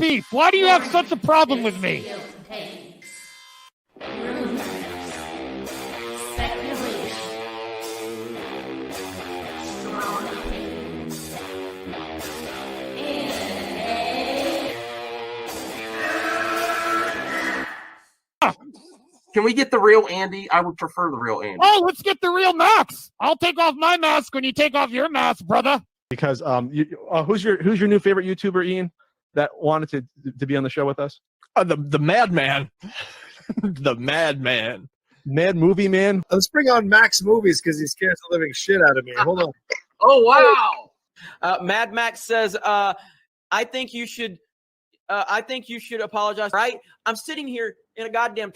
beef? Why do you have such a problem with me? Can we get the real Andy? I would prefer the real Andy. Oh, let's get the real Max. I'll take off my mask when you take off your mask, brother. Because who's your new favorite YouTuber, Ian, that wanted to be on the show with us? The Madman. The Madman. Mad Movie Man. Let's bring on Max Movies because he scares the living shit out of me. Hold on. Oh, wow. Mad Max says, I think you should apologize. Right? I'm sitting here in a goddamn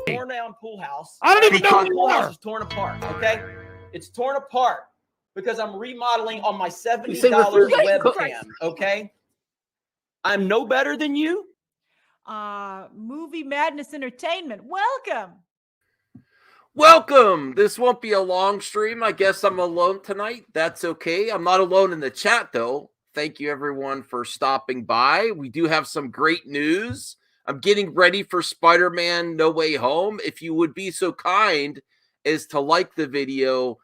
torn down pool house. I don't even know who the you pool house are. is torn apart. Okay, it's torn apart because I'm remodeling on my $70 webcam. Okay, I'm no better than you. Movie Madness Entertainment. Welcome. This won't be a long stream. I guess I'm alone tonight. That's okay. I'm not alone in the chat, though. Thank you, everyone, for stopping by. We do have some great news. I'm getting ready for Spider-Man No Way Home. If you would be so kind as to like the video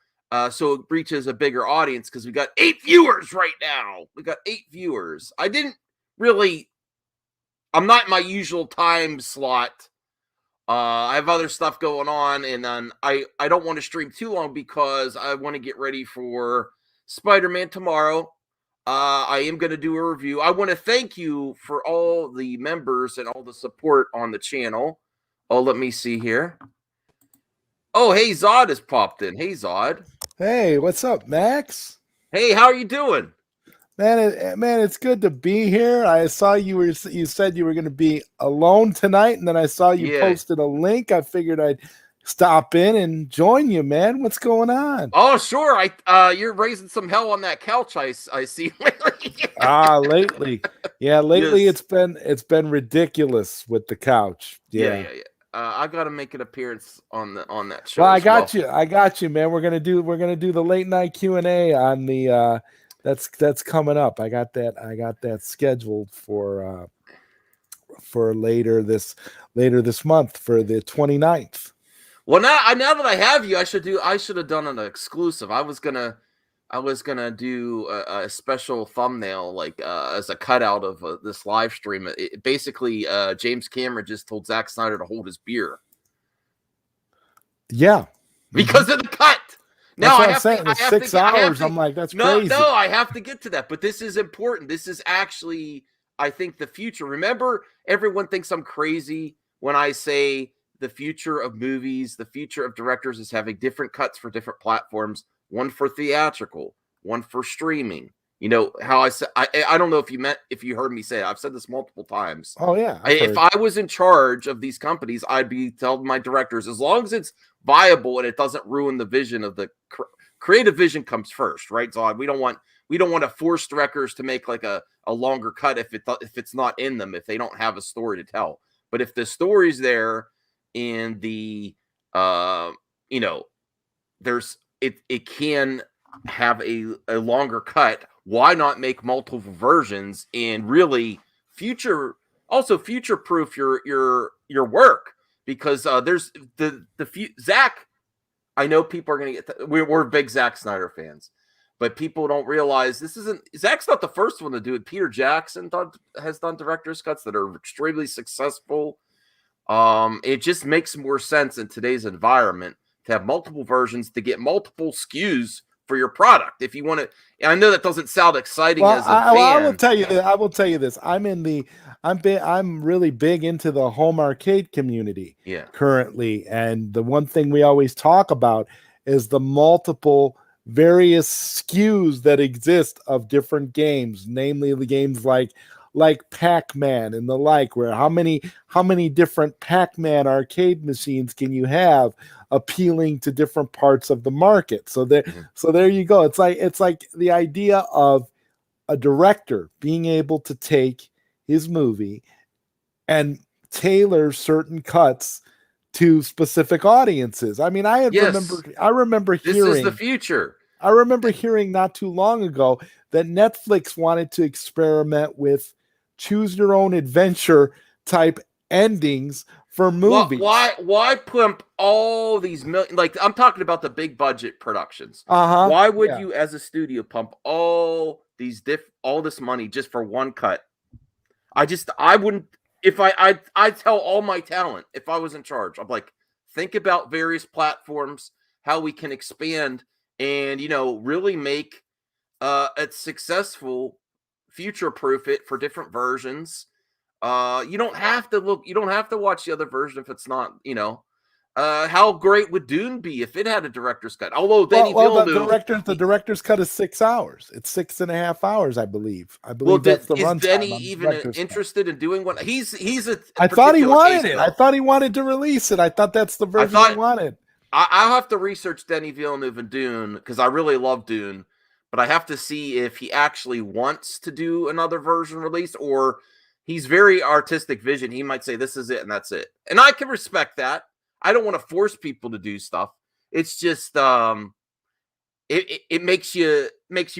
so it reaches a bigger audience, because we got 8 viewers right now. We got 8 viewers. I'm not in my usual time slot. I have other stuff going on, and I don't want to stream too long because I want to get ready for Spider-Man tomorrow. I am going to do a review. I want to thank you for all the members and all the support on the channel. Oh, let me see here. Oh, hey, Zod has popped in. Hey, Zod. Hey, what's up, Max? Hey, how are you doing? Man, it's good to be here. I saw you said you were going to be alone tonight, and then I saw you posted a link. I figured I'd stop in and join you, man. What's going on? Oh, sure. You're raising some hell on that couch. I see lately. Lately, yes. it's been ridiculous with the couch. Yeah. I got to make an appearance on that show. Well, I got you, man. We're gonna do the late night Q&A on the that's coming up. I got that scheduled for later this month for the 29th. Well, now that I have you, I should have done an exclusive. I was gonna do a special thumbnail, like as a cutout of this live stream. Basically, James Cameron just told Zack Snyder to hold his beer. Yeah, because of the cut. Now I have to, 6 hours. I'm like, that's crazy. No, I have to get to that. But this is important. This is actually, I think, the future. Remember, everyone thinks I'm crazy when I say the future of movies, the future of directors is having different cuts for different platforms. One for theatrical, one for streaming. You know how I said, I don't know if you heard me say it. I've said this multiple times. Oh yeah. If I was in charge of these companies, I'd be telling my directors, as long as it's viable and it doesn't ruin the vision of the creative vision comes first, right? So we don't want to force directors to make like a longer cut if it's not in them, if they don't have a story to tell. But if the story's there and the it can have a longer cut. Why not make multiple versions and really future proof your work? Because there's Zach. I know people are going to get. We're big Zack Snyder fans, but people don't realize Zach's not the first one to do it. Peter Jackson has done director's cuts that are extremely successful. It just makes more sense in today's environment to have multiple versions, to get multiple SKUs for your product. If you want to, I know that doesn't sound exciting as a fan. I will tell you this. I'm really big into the home arcade community currently. And the one thing we always talk about is the multiple various SKUs that exist of different games, namely the games like Pac-Man and the like, where how many different Pac-Man arcade machines can you have appealing to different parts of the market? So there you go. It's like the idea of a director being able to take his movie and tailor certain cuts to specific audiences. I mean, I remember hearing, this is the future. I remember hearing not too long ago that Netflix wanted to experiment with choose your own adventure type endings for movies. Why pump all these million? Like, I'm talking about the big budget productions. Uh-huh. Why would you, as a studio, pump all this money just for one cut? I wouldn't. If I'd tell all my talent if I was in charge. I'm like, think about various platforms, how we can expand, and really make it successful, future-proof it for different versions. You don't have to watch the other version if it's not, how great would Dune be if it had a director's cut? Although the director's cut is 6 hours. It's 6.5 hours, I believe. That's the runtime. Is Denny even interested in doing what he's I thought he wanted it. I thought he wanted to release it. I thought that's the version he wanted. I'll have to research Denny Villeneuve and Dune because I really love Dune, but I have to see if he actually wants to do another version release, or he's very artistic vision. He might say this is it and that's it. And I can respect that. I don't want to force people to do stuff. It's just it makes you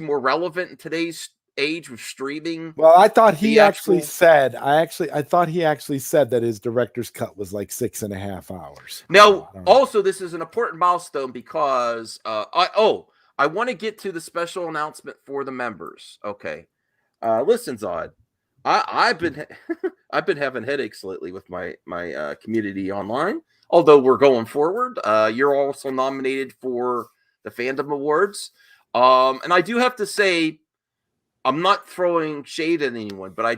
more relevant in today's age with streaming. Well, I thought he actually said that his director's cut was like 6.5 hours. Now, also, this is an important milestone because I want to get to the special announcement for the members. Okay, listen, Zod. I've been having headaches lately with my community online. Although we're going forward, you're also nominated for the Fandom Awards, and I do have to say, I'm not throwing shade at anyone, but I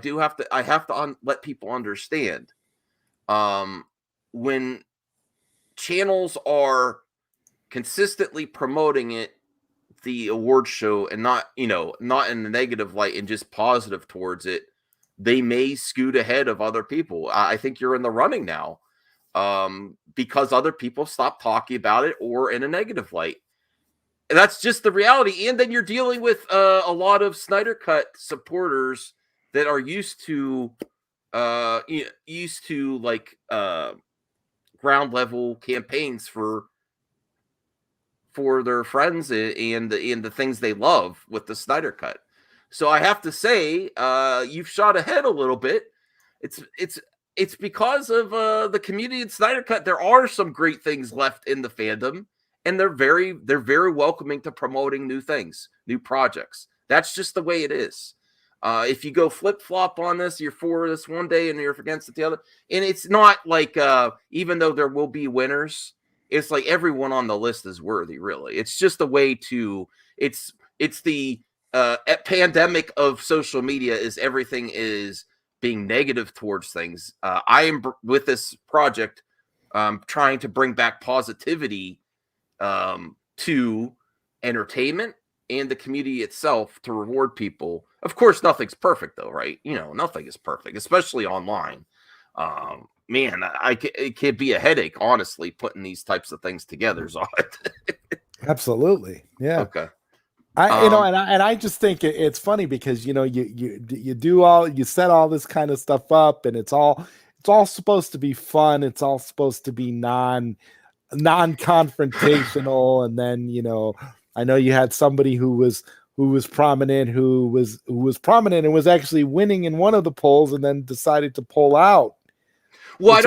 have to let people understand when channels are consistently promoting the award show, and not in a negative light and just positive towards it, they may scoot ahead of other people. I think you're in the running now. Because other people stop talking about it or in a negative light. And that's just the reality. And then you're dealing with a lot of Snyder Cut supporters that are used to ground level campaigns for their friends and the things they love with the Snyder Cut. So I have to say, you've shot ahead a little bit. It's because of the community in Snyder Cut. There are some great things left in the fandom, and they're very welcoming to promoting new things, new projects. That's just the way it is. If you go flip-flop on this, you're for this one day and you're against it the other. And it's not like, even though there will be winners, it's like everyone on the list is worthy, really. It's just a way to, it's the pandemic of social media is everything is being negative towards things. I am with this project trying to bring back positivity to entertainment and the community itself to reward people. Of course, nothing's perfect though, right? Nothing is perfect, especially online. Man, it could be a headache, honestly, putting these types of things together. Absolutely. Yeah. Okay. I just think it's funny because you set all this kind of stuff up, and it's all supposed to be fun. It's all supposed to be non-confrontational, and then I know you had somebody who was prominent who was prominent and was actually winning in one of the polls, and then decided to pull out. Well, I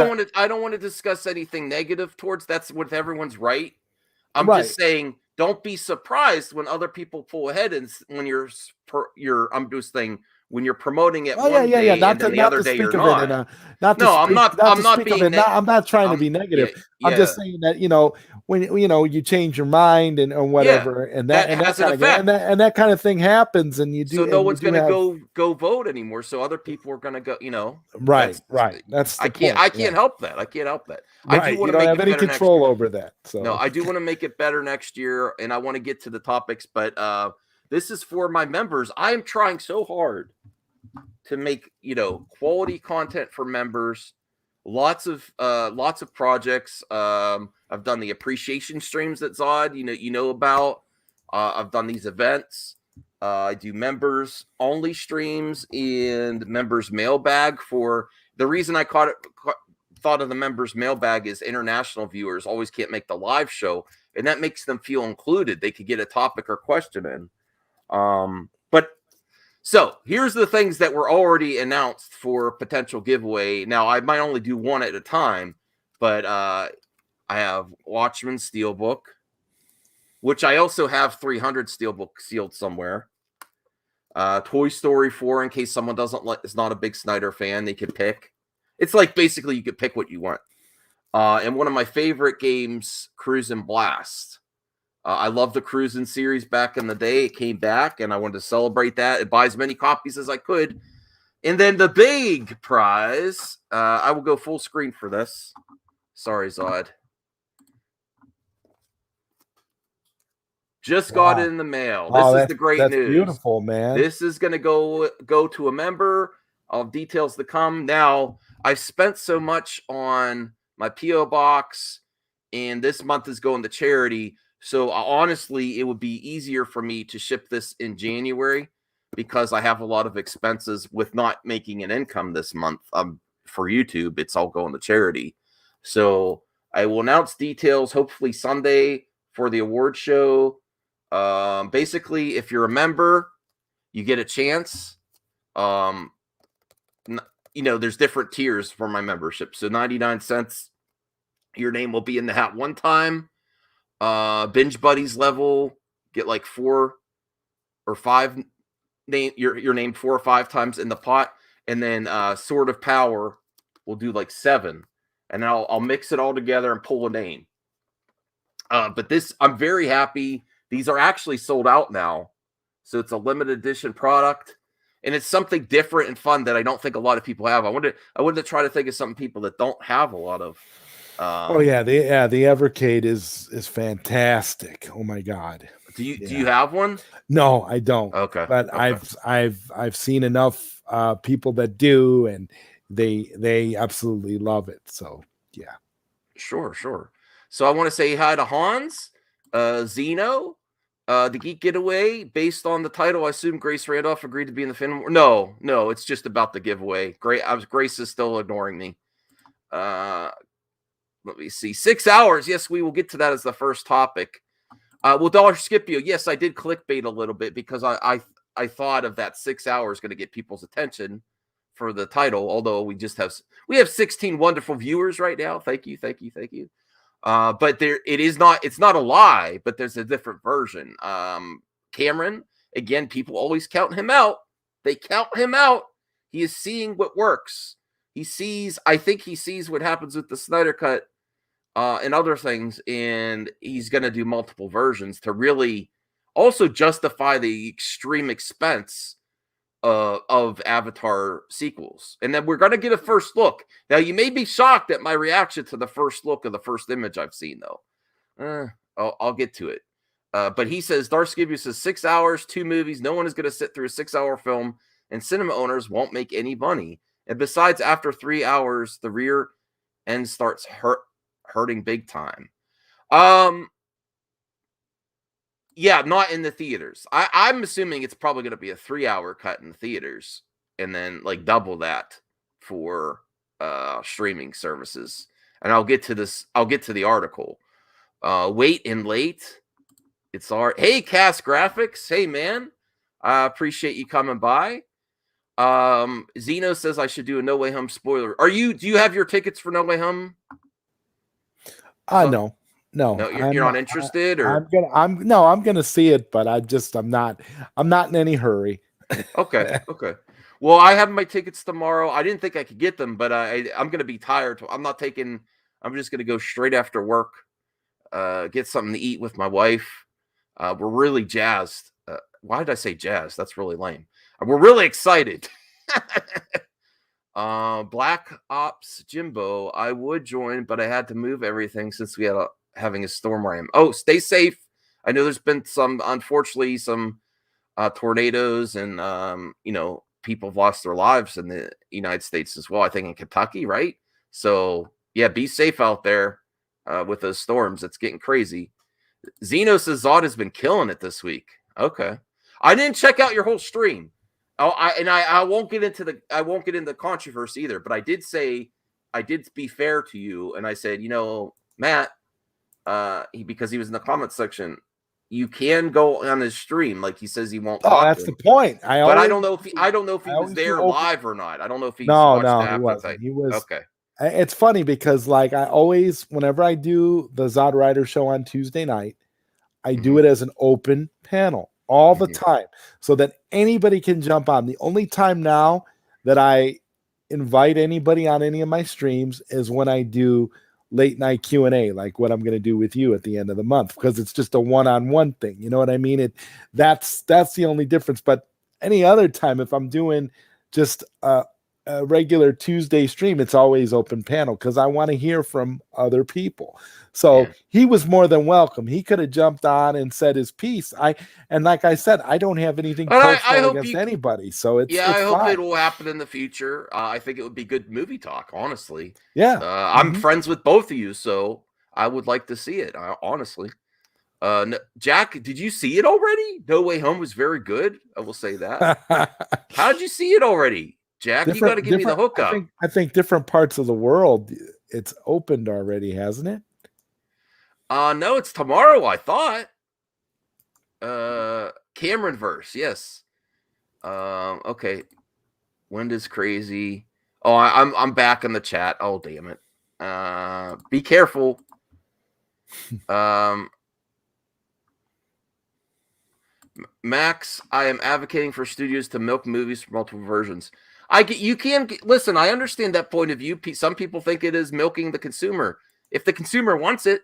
don't want to discuss anything negative towards that's with everyone's right. I'm just saying, don't be surprised when other people pull ahead, and when I'm just saying when you're promoting it one day and then the other day you're not. I'm not trying to be negative. Yeah. I'm just saying that when you change your mind and whatever, and that kind of thing happens, and you do. So no one's going to go vote anymore. So other people are going to go. Right. That's I can't help that. I can't help that. Right. You don't have any control over that. So no, I do want to make it better next year, and I want to get to the topics, but this is for my members. I am trying so hard to make quality content for members. Lots of projects. I've done the appreciation streams that Zod about. I've done these events. I do members only streams and members mailbag. For the reason I thought of the members mailbag is international viewers always can't make the live show and that makes them feel included. They could get a topic or question in. But so here's the things that were already announced for potential giveaway. Now I might only do one at a time, but I have Watchmen Steelbook, which I also have 300 Steelbook sealed somewhere. Toy Story 4, in case someone is not a big Snyder fan, they could pick. It's like basically you could pick what you want. And one of my favorite games, Cruisin' Blast. I love the Cruisin' series back in the day. It came back, and I wanted to celebrate that and buy as many copies as I could. And then the big prize, I will go full screen for this. Sorry, Zod. Just got it in the mail. This is the great news. That's beautiful, man. This is going to go to a member. Of details to come. Now, I've spent so much on my P.O. box, and this month is going to charity. So honestly, it would be easier for me to ship this in January because I have a lot of expenses with not making an income this month. For YouTube, it's all going to charity. So I will announce details hopefully Sunday for the award show. Basically, if you're a member, you get a chance. There's different tiers for my membership. So 99 cents, your name will be in the hat one time. Binge Buddies level, get like 4 or 5 your name 4 or 5 times in the pot. And then Sword of Power will do like 7. And I'll mix it all together and pull a name. But this, I'm very happy. These are actually sold out now. So it's a limited edition product. And it's something different and fun that I don't think a lot of people have. I wanted to try to think of some people that don't have a lot of. The Evercade is fantastic. Oh my God. Do you have one? No, I don't. Okay. But okay. I've seen enough people that do, and they absolutely love it. So yeah. Sure. So I want to say hi to Hans, Zeno. The Geek Getaway, based on the title, I assume Grace Randolph agreed to be in the film. No, it's just about the giveaway. Grace is still ignoring me. Let me see. 6 hours. Yes, we will get to that as the first topic. Dollar Scipio. Yes, I did clickbait a little bit because I thought of that 6 hours going to get people's attention for the title. Although we have 16 wonderful viewers right now. Thank you. But it's not a lie, but there's a different version. Cameron, again, people always count him out. They count him out. He is seeing what works. I think he sees what happens with the Snyder Cut and other things, and he's going to do multiple versions to really also justify the extreme expense of Avatar sequels. And then we're going to get a first look. Now, you may be shocked at my reaction to the first look of the first image I've seen, though. I'll get to it. But he says, Darth Scipio says 6 hours, 2 movies. No one is going to sit through a 6-hour film, and cinema owners won't make any money. And besides, after 3 hours, the rear end starts hurting big time. Yeah, not in the theaters. I'm assuming it's probably going to be a 3-hour cut in the theaters and then like double that for streaming services. And I'll get to the article. Wait and late. It's our hey Cast Graphics. Hey man. I appreciate you coming by. Zeno says I should do a No Way Home spoiler. Do you have your tickets for No Way Home? No. No, you're not interested, or I'm gonna see it, but I'm not in any hurry. Okay. Well, I have my tickets tomorrow. I didn't think I could get them, but I'm gonna be tired. I'm just gonna go straight after work, get something to eat with my wife. We're really jazzed. Why did I say jazz? That's really lame. We're really excited. Black Ops Jimbo, I would join, but I had to move everything since we had having a storm where I am. Oh, stay safe. I know there's been unfortunately some tornadoes and, people have lost their lives in the United States as well. I think in Kentucky, right? So yeah, be safe out there with those storms. It's getting crazy. Zeno says Zod has been killing it this week. Okay. I didn't check out your whole stream. I won't get into the controversy either, but I did be fair to you. And I said, Matt, because he was in the comment section. You can go on his stream, like he says he won't. Oh, that's the point. I don't know if he was there live or not. I don't know if he's no, watched he wasn't. He was okay. It's funny because like I always, whenever I do the Zod Rider show on Tuesday night, I do it as an open panel all the time so that anybody can jump on. The only time now that I invite anybody on any of my streams is when I do late night Q&A, like what I'm going to do with you at the end of the month, because it's just a one-on-one thing. You know what I mean? That's the only difference. But any other time, if I'm doing just a regular Tuesday stream, it's always open panel because I want to hear from other people. So he was more than welcome. He could have jumped on and said his piece. And like I said, I don't have anything personal against anybody. So it's I hope fine. it will happen in the future. I think it would be good movie talk, honestly. Yeah. I'm friends with both of you, so I would like to see it, honestly. Jack, did you see it already? No Way Home was very good. I will say that. How did you see it already? Jack, you got to give me the hookup. I think different parts of the world, it's opened already, hasn't it? No, it's tomorrow, I thought. Cameron verse, yes. Okay. Wind is crazy. Oh, I'm back in the chat. Oh, damn it. Be careful. Max, I am advocating for studios to milk movies for multiple versions. Listen, I understand that point of view. Some people think it is milking the consumer. If the consumer wants it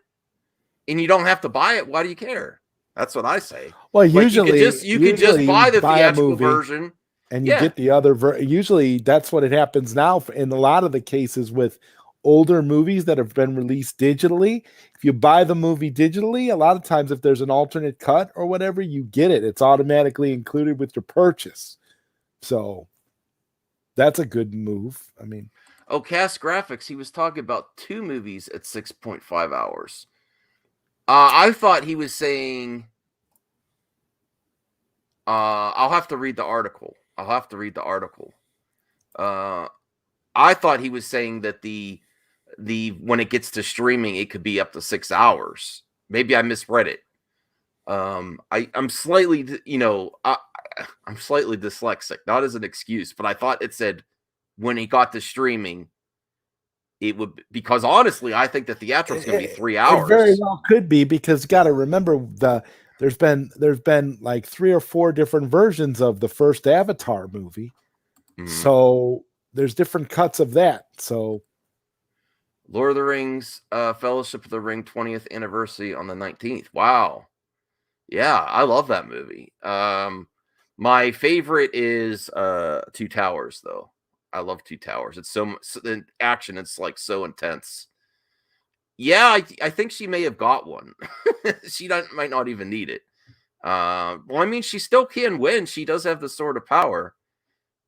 and you don't have to buy it, why do you care? That's what I say. Well, usually you could just buy the theatrical version and you get the other usually that's what it happens now in a lot of the cases with older movies that have been released digitally. If you buy the movie digitally, a lot of times if there's an alternate cut or whatever, you get it. It's automatically included with your purchase. So that's a good move. I mean, Cast Graphics, he was talking about 2 movies at 6.5 hours. I thought he was saying I'll have to read the article. I thought he was saying that the when it gets to streaming, it could be up to 6 hours. Maybe I misread it. I'm slightly, I'm slightly dyslexic, not as an excuse, but I thought it said when he got to streaming, it would, because honestly, I think the theatrical is going to be 3 hours. It very well could be, because you got to remember there's been like 3 or 4 different versions of the first Avatar movie. So there's different cuts of that. So Lord of the Rings, Fellowship of the Ring 20th anniversary on the 19th. Wow. Yeah, I love that movie. My favorite is Two Towers, though. I love Two Towers. It's so the action, it's like so intense. Yeah, I think she may have got one. She might not even need it. Well, I mean, she still can win. She does have the Sword of Power.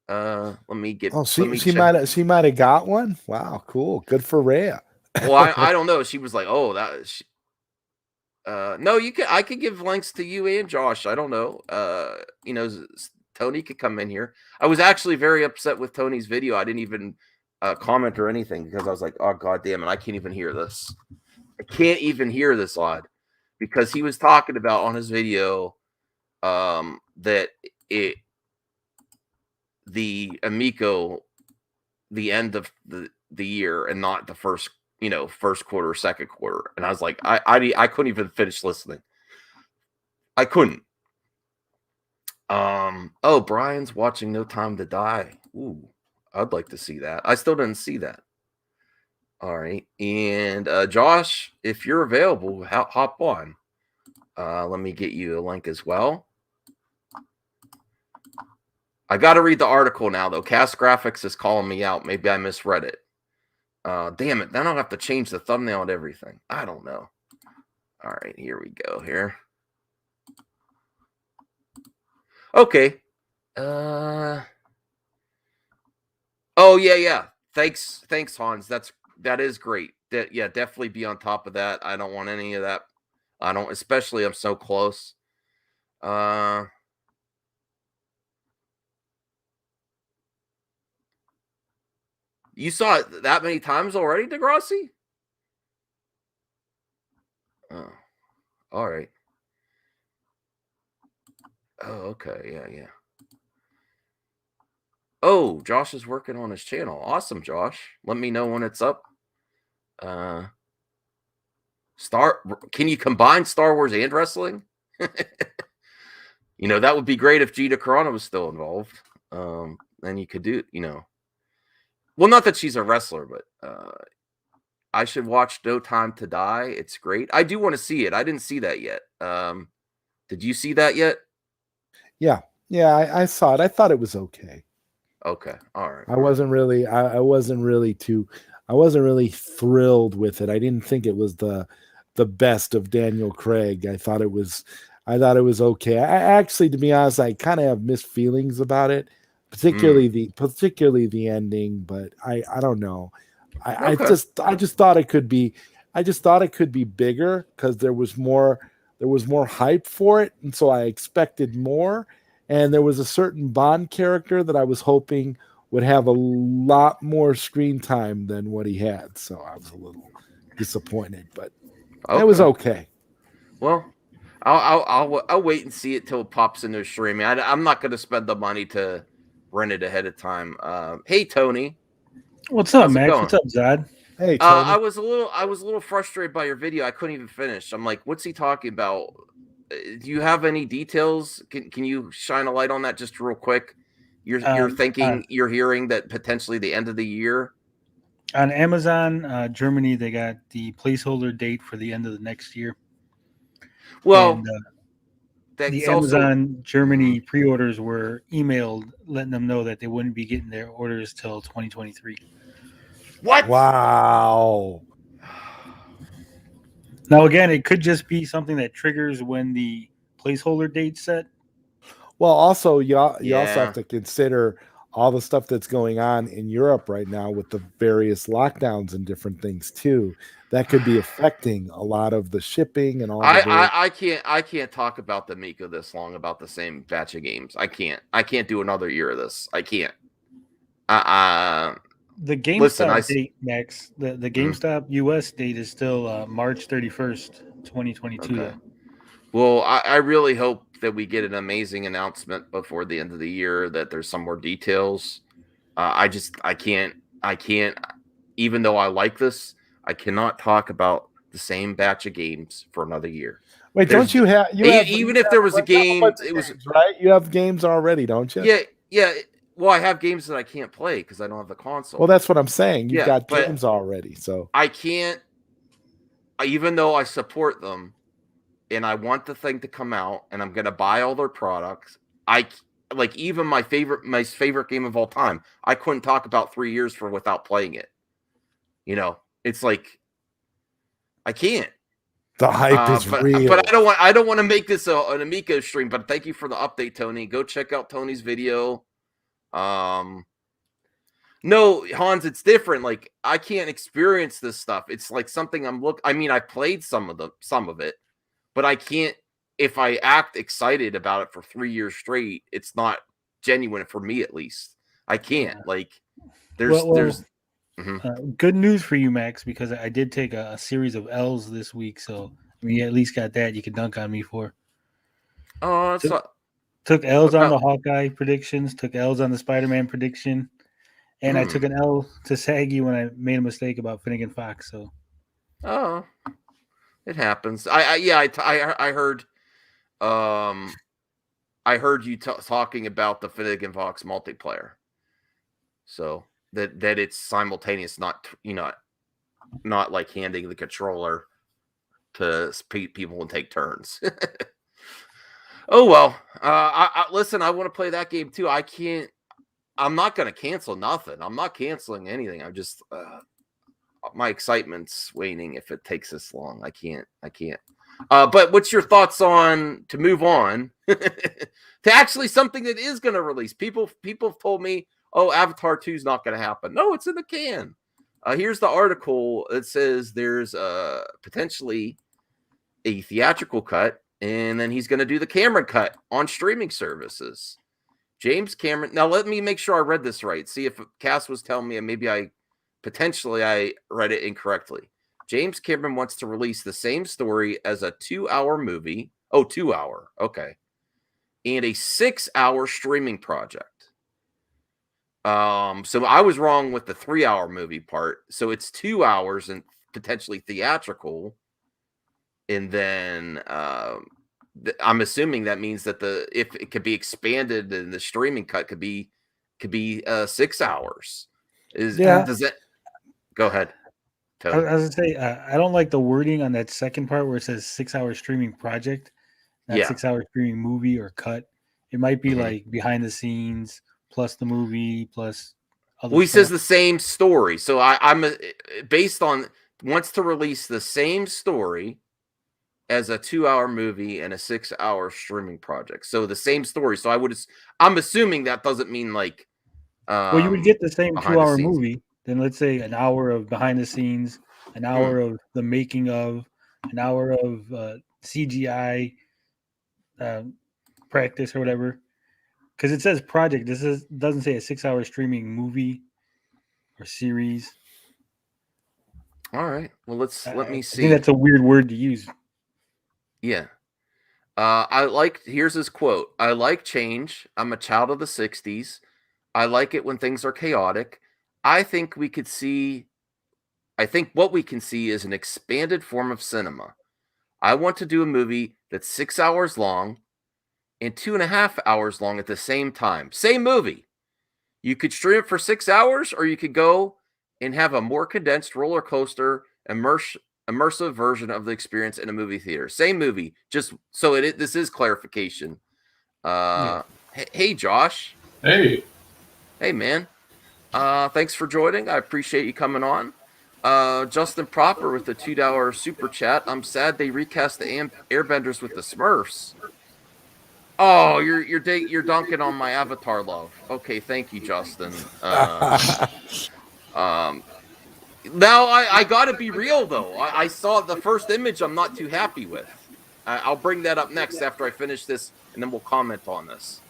Let me get. Oh, she might have got one. Wow, cool. Good for Rhea. Well, I don't know. She was like, oh, that. No, I could give links to you and Josh. I don't know. Tony could come in here. I was actually very upset with Tony's video. I didn't even comment or anything because I was like, oh, God damn it. I can't even hear this. I can't even hear this odd, because he was talking about on his video that the Amico, the end of the year and not the first quarter, second quarter. And I was like, I couldn't even finish listening. I couldn't. Oh, Brian's watching No Time to Die. Ooh, I'd like to see that. I still didn't see that. All right. And Josh, if you're available, hop on. Let me get you a link as well. I got to read the article now, though. Cast Graphics is calling me out. Maybe I misread it. Damn it. Then I'll have to change the thumbnail and everything. I don't know. All right, here we go here. Okay. Oh, yeah. Thanks, Hans. That is great. Yeah, definitely be on top of that. I don't want any of that. I don't, especially I'm so close. You saw it that many times already, Degrassi? Oh, all right. Oh, okay. Yeah. Oh, Josh is working on his channel. Awesome, Josh. Let me know when it's up. Can you combine Star Wars and wrestling? That would be great if Gina Carano was still involved. Then you could do, well, not that she's a wrestler, but I should watch No Time to Die. It's great. I do want to see it. I didn't see that yet. Did you see that yet? Yeah, I saw it. I thought it was okay. Okay, all right. I wasn't really thrilled with it. I didn't think it was the best of Daniel Craig. I thought it was okay. I actually, to be honest, I kind of have mixed feelings about it, particularly the ending. But I don't know. I just thought it could be bigger because there was more hype for it, and so I expected more. And there was a certain Bond character that I was hoping would have a lot more screen time than what he had. So I was a little disappointed, but it was okay. Well, I'll wait and see it till it pops into streaming. I'm not going to spend the money to rent it ahead of time. Hey, Tony. What's up, Max? What's up, Zod? Hey, Tony. I was a little frustrated by your video. I couldn't even finish. I'm like, what's he talking about? Do you have any details? Can you shine a light on that just real quick? You're thinking, you're hearing that potentially the end of the year? On Amazon, Germany, they got the placeholder date for the end of the next year. Well, and, the Amazon Germany pre-orders were emailed letting them know that they wouldn't be getting their orders till 2023. What? Wow. Now, again, it could just be something that triggers when the placeholder date's set. Well, also, you also have to consider all the stuff that's going on in Europe right now with the various lockdowns and different things too. That could be affecting a lot of the shipping and all. I can't talk about the Mika this long about the same batch of games. I can't do another year of this. I can't. The GameStop date, Max, the GameStop US date is still March 31st, 2022. Okay. Well, I really hope that we get an amazing announcement before the end of the year, that there's some more details. I can't, even though I like this, I cannot talk about the same batch of games for another year. Wait, don't you have, even if there was a game, it was right? You have games already, don't you? Yeah. Well, I have games that I can't play because I don't have the console. Well, that's what I'm saying. You've got games already, so I can't. Even though I support them, and I want the thing to come out, and I'm going to buy all their products, even my favorite game of all time, I couldn't talk about 3 years without playing it. It's like I can't. The hype is real. But I don't want to make this an Amico stream. But thank you for the update, Tony. Go check out Tony's video. No, Hans, it's different. Like, I can't experience this stuff. It's like something I played some of it, but I can't. If I act excited about it for 3 years straight, it's not genuine for me, at least. I can't. Like, there's good news for you, Max, because I did take a series of L's this week, so you at least got that you can dunk on me for. Oh, took L's on the Hawkeye predictions, took L's on the Spider-Man prediction, and I took an L to Saggy when I made a mistake about Finnegan Fox. So, it happens. I heard. I heard you talking about the Finnegan Fox multiplayer. So that it's simultaneous, not like handing the controller to people and take turns. Oh well. Listen, I want to play that game too. I'm not going to cancel nothing. I'm not canceling anything. I'm just my excitement's waning if it takes this long. I can't. But what's your thoughts on, to move on to actually something that is going to release? People have told me, oh, Avatar 2 is not going to happen. No, it's in the can. Here's the article. It says there's potentially a theatrical cut, and then he's going to do the Cameron cut on streaming services. James Cameron. Now, let me make sure I read this right. See if Cass was telling me, and maybe I read it incorrectly. James Cameron wants to release the same story as a 2-hour movie. Oh, 2-hour. Okay. And a 6-hour streaming project. So I was wrong with the 3-hour movie part. So it's 2 hours and potentially theatrical. And then I'm assuming that means that if it could be expanded and the streaming cut could be 6 hours. Does that go ahead? I was gonna say I don't like the wording on that second part where it says 6-hour streaming project, not 6-hour streaming movie or cut. It might be like behind the scenes plus the movie plus other he stuff. says the same story. So I'm based on wants to release the same story as a 2-hour movie and a 6-hour streaming project. So the same story. So I'm assuming that doesn't mean like well, you would get the same 2-hour movie. Then let's say an hour of behind the scenes, an hour of the making of, an hour of CGI practice or whatever. Because it says project. Doesn't say a 6-hour streaming movie or series. All right. Well, let me see. I think that's a weird word to use. Yeah. Here's his quote. I like change. I'm a child of the 60s. I like it when things are chaotic. I think what we can see is an expanded form of cinema. I want to do a movie that's 6 hours long and 2.5 hours long at the same time. Same movie. You could stream it for 6 hours, or you could go and have a more condensed roller coaster, immersive version of the experience in a movie theater. Same movie. Just so this is clarification. Hey, Josh. Hey, man. Thanks for joining. I appreciate you coming on. Justin Proper with the $2 super chat. I'm sad they recast the Airbenders with the Smurfs. Oh, you're dunking on my Avatar love. Okay, thank you, Justin. Now I gotta be real though. I saw the first image. I'm not too happy with. I'll bring that up next after I finish this, and then we'll comment on this.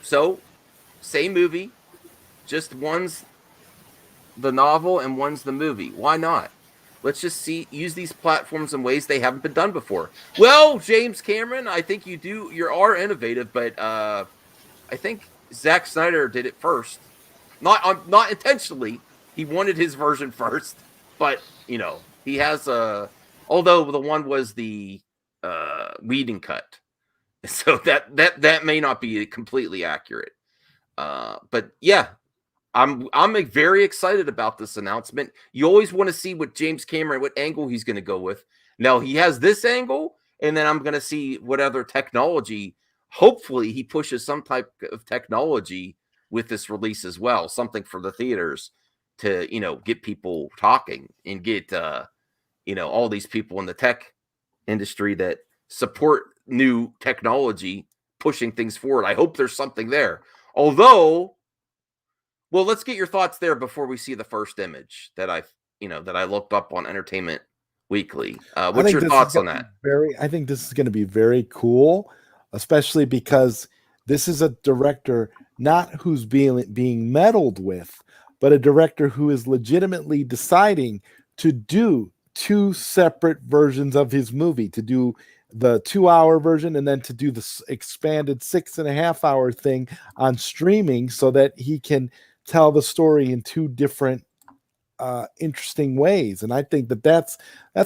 So same movie. Just one's the novel and one's the movie. Why not? Let's just use these platforms in ways they haven't been done before. Well, James Cameron, I think you are innovative, but I think Zack Snyder did it first. Not intentionally. He wanted his version first, but he has although the one was the Whedon cut. So that may not be completely accurate. But yeah, I'm very excited about this announcement. You always want to see what James Cameron, what angle he's going to go with. Now he has this angle, and then I'm going to see what other technology. Hopefully, he pushes some type of technology with this release as well, something for the theaters to get people talking and get all these people in the tech industry that support new technology pushing things forward. I hope there's something there. Although, well, let's get your thoughts there before we see the first image that I looked up on Entertainment Weekly. What's your thoughts on that? I think this is going to be very cool, especially because this is a director not who's being meddled with, but a director who is legitimately deciding to do 2 separate versions of his movie, to do the 2-hour version and then to do the expanded 6.5-hour thing on streaming so that he can tell the story in 2 different interesting ways. And I think that's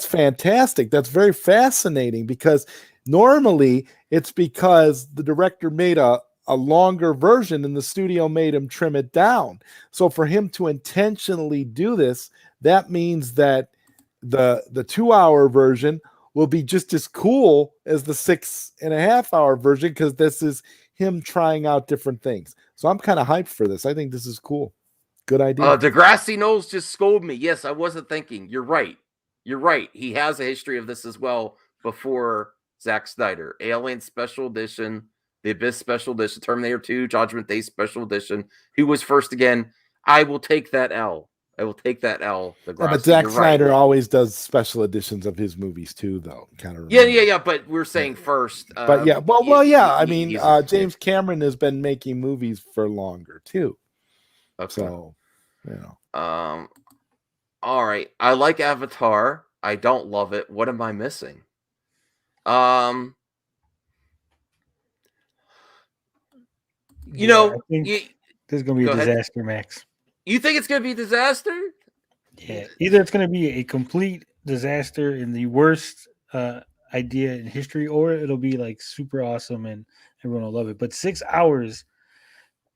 fantastic. That's very fascinating, because normally it's because the director made a longer version and the studio made him trim it down. So for him to intentionally do this, that means that the 2-hour version will be just as cool as the 6.5-hour version, because this is him trying out different things. So I'm kind of hyped for this. I think this is cool. Good idea. Degrassi Knowles just scolded me. Yes, I wasn't thinking. You're right. He has a history of this as well before Zack Snyder. Alien Special Edition, The Abyss Special Edition, Terminator 2, Judgment Day Special Edition. Who was first again? I will take that L. Degrassi. But Zack Snyder always does special editions of his movies too, though. Kind of. Yeah. But we're saying first. But yeah, I mean, James Cameron has been making movies for longer too. Okay. So, All All right. I like Avatar. I don't love it. What am I missing? You know, I think you, this is gonna be a disaster, Max. You think it's gonna be a disaster? Yeah, either it's gonna be a complete disaster and the worst idea in history, or it'll be like super awesome and everyone will love it. But 6 hours.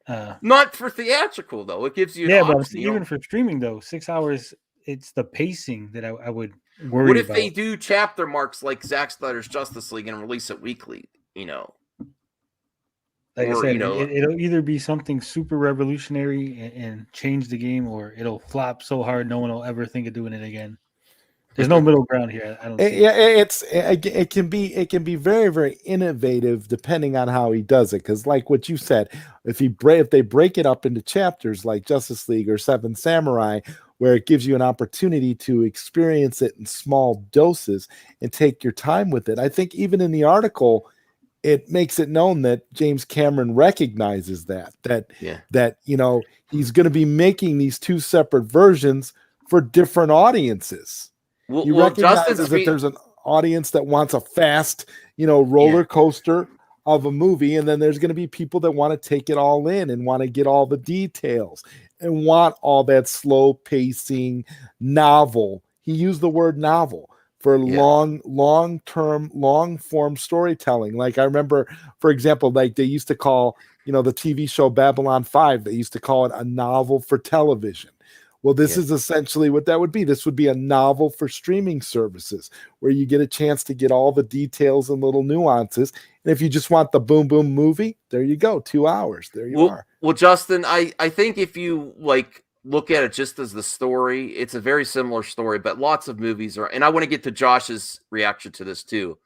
Not for theatrical though. It gives you but even for streaming though, 6 hours. It's the pacing that I would worry. What if about. they do chapter marks like Zack Snyder's Justice League and release it weekly? Like I said, it'll either be something super revolutionary and change the game, or it'll flop so hard no one will ever think of doing it again. There's no middle ground here. I don't. It can be very, very innovative depending on how he does it. Because, like what you said, if they break it up into chapters like Justice League or Seven Samurai, where it gives you an opportunity to experience it in small doses and take your time with it. I think even in the article, it makes it known that James Cameron recognizes that he's going to be making these two separate versions for different audiences. He recognizes that there's an audience that wants a fast, roller coaster of a movie, and then there's going to be people that want to take it all in and want to get all the details and want all that slow pacing novel. He used the word novel for long-term, long-form storytelling. Like I remember, for example, like they used to call, the TV show Babylon 5, they used to call it a novel for television. Well, this is essentially what that would be. This would be a novel for streaming services where you get a chance to get all the details and little nuances. And if you just want the boom, boom movie, there you go. 2 hours. There you are. Well, Justin, I think if you look at it just as the story, it's a very similar story, but lots of movies are, and I want to get to Josh's reaction to this too.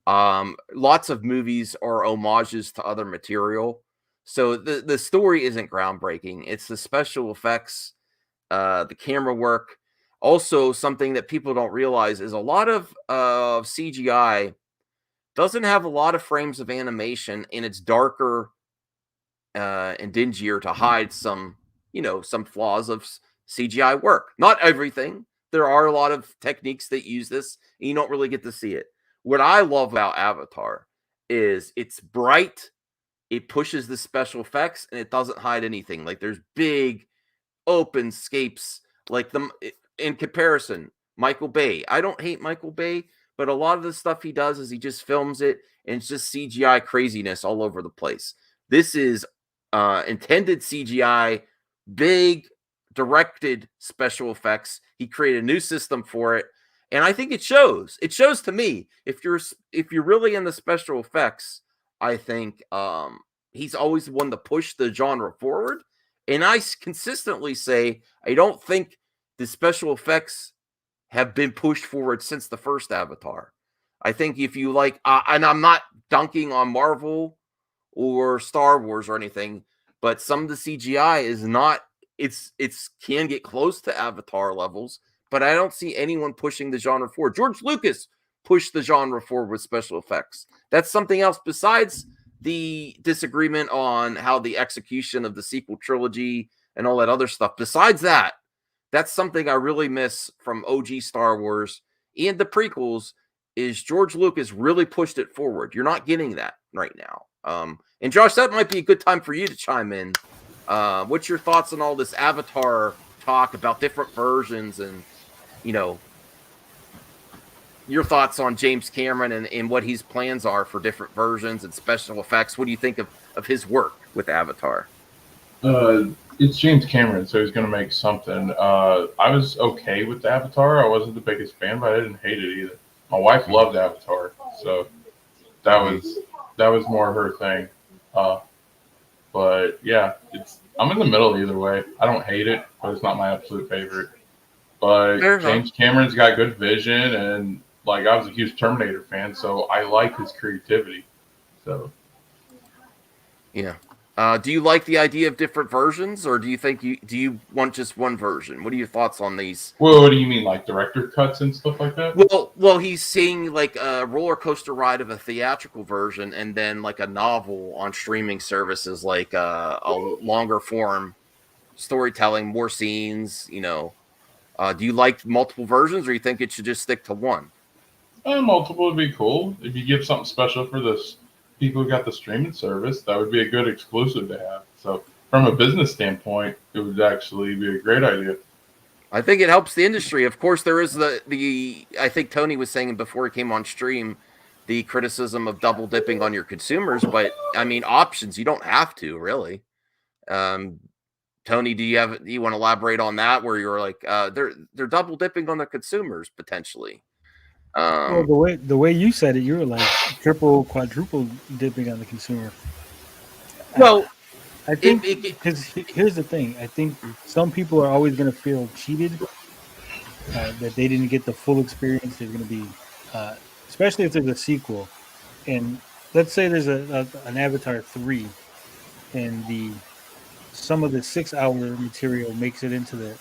Lots of movies are homages to other material. So the story isn't groundbreaking. It's the special effects, the camera work. Also, something that people don't realize is a lot of CGI doesn't have a lot of frames of animation, and it's darker and dingier to hide some flaws of CGI work. Not everything. There are a lot of techniques that use this, and you don't really get to see it. What I love about Avatar is it's bright, it pushes the special effects, and it doesn't hide anything. Like there's big open scapes, like them in comparison. Michael Bay. I don't hate Michael Bay, but a lot of the stuff he does is he just films it, and it's just CGI craziness all over the place. This is intended CGI, big directed special effects. He created a new system for it, and I think it shows. It shows to me if you're really in the special effects. I think he's always the one to push the genre forward, and I consistently say I don't think the special effects have been pushed forward since the first Avatar. I think if you and I'm not dunking on Marvel or Star Wars or anything, but some of the CGI is not, it's can get close to Avatar levels, but I don't see anyone pushing the genre forward. George Lucas pushed the genre forward with special effects. That's something else besides the disagreement on how the execution of the sequel trilogy and all that other stuff. Besides that, that's something I really miss from OG Star Wars and the prequels is George Lucas really pushed it forward. You're not getting that right now. And Josh, that might be a good time for you to chime in. What's your thoughts on all this Avatar talk about different versions and, your thoughts on James Cameron and what his plans are for different versions and special effects? What do you think of his work with Avatar? It's James Cameron, so he's going to make something. I was okay with Avatar. I wasn't the biggest fan, but I didn't hate it either. My wife loved Avatar, so that was more her thing. But yeah, I'm in the middle either way. I don't hate it, but it's not my absolute favorite. But James Cameron's got good vision, and I was a huge Terminator fan, so I like his creativity. So yeah. Do you like the idea of different versions, or do you want just one version? What are your thoughts on these? Well, what do you mean, like director cuts and stuff like that? Well, he's seeing like a roller coaster ride of a theatrical version, and then like a novel on streaming services, like a longer form storytelling, more scenes. Do you like multiple versions, or you think it should just stick to one? Multiple would be cool. If you give something special for this people who got the streaming service, that would be a good exclusive to have. So from a business standpoint, it would actually be a great idea. I think it helps the industry. Of course, there is the I think Tony was saying before he came on stream, the criticism of double dipping on your consumers, but I mean options. You don't have to really. Tony, do you want to elaborate on that? Where you're like, they're double dipping on the consumers potentially. Well, the way you said it, you were like triple, quadruple dipping on the consumer. Well, I think because here's the thing. I think some people are always going to feel cheated that they didn't get the full experience. They're going to be, especially if there's a sequel, and let's say there's an Avatar 3, and some of the 6-hour material makes it into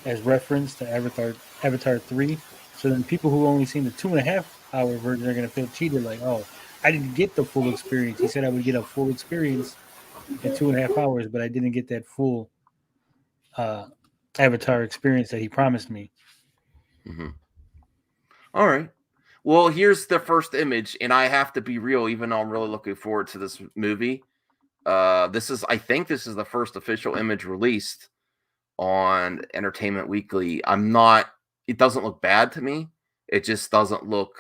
as reference to Avatar 3. So then people who only seen the 2.5-hour version are going to feel cheated. Like, oh, I didn't get the full experience. He said I would get a full experience in 2.5 hours, but I didn't get that full Avatar experience that he promised me. Mm-hmm. All right. Well, here's the first image, and I have to be real, even though I'm really looking forward to this movie. I think this is the first official image released on Entertainment Weekly. It doesn't look bad to me. It just doesn't look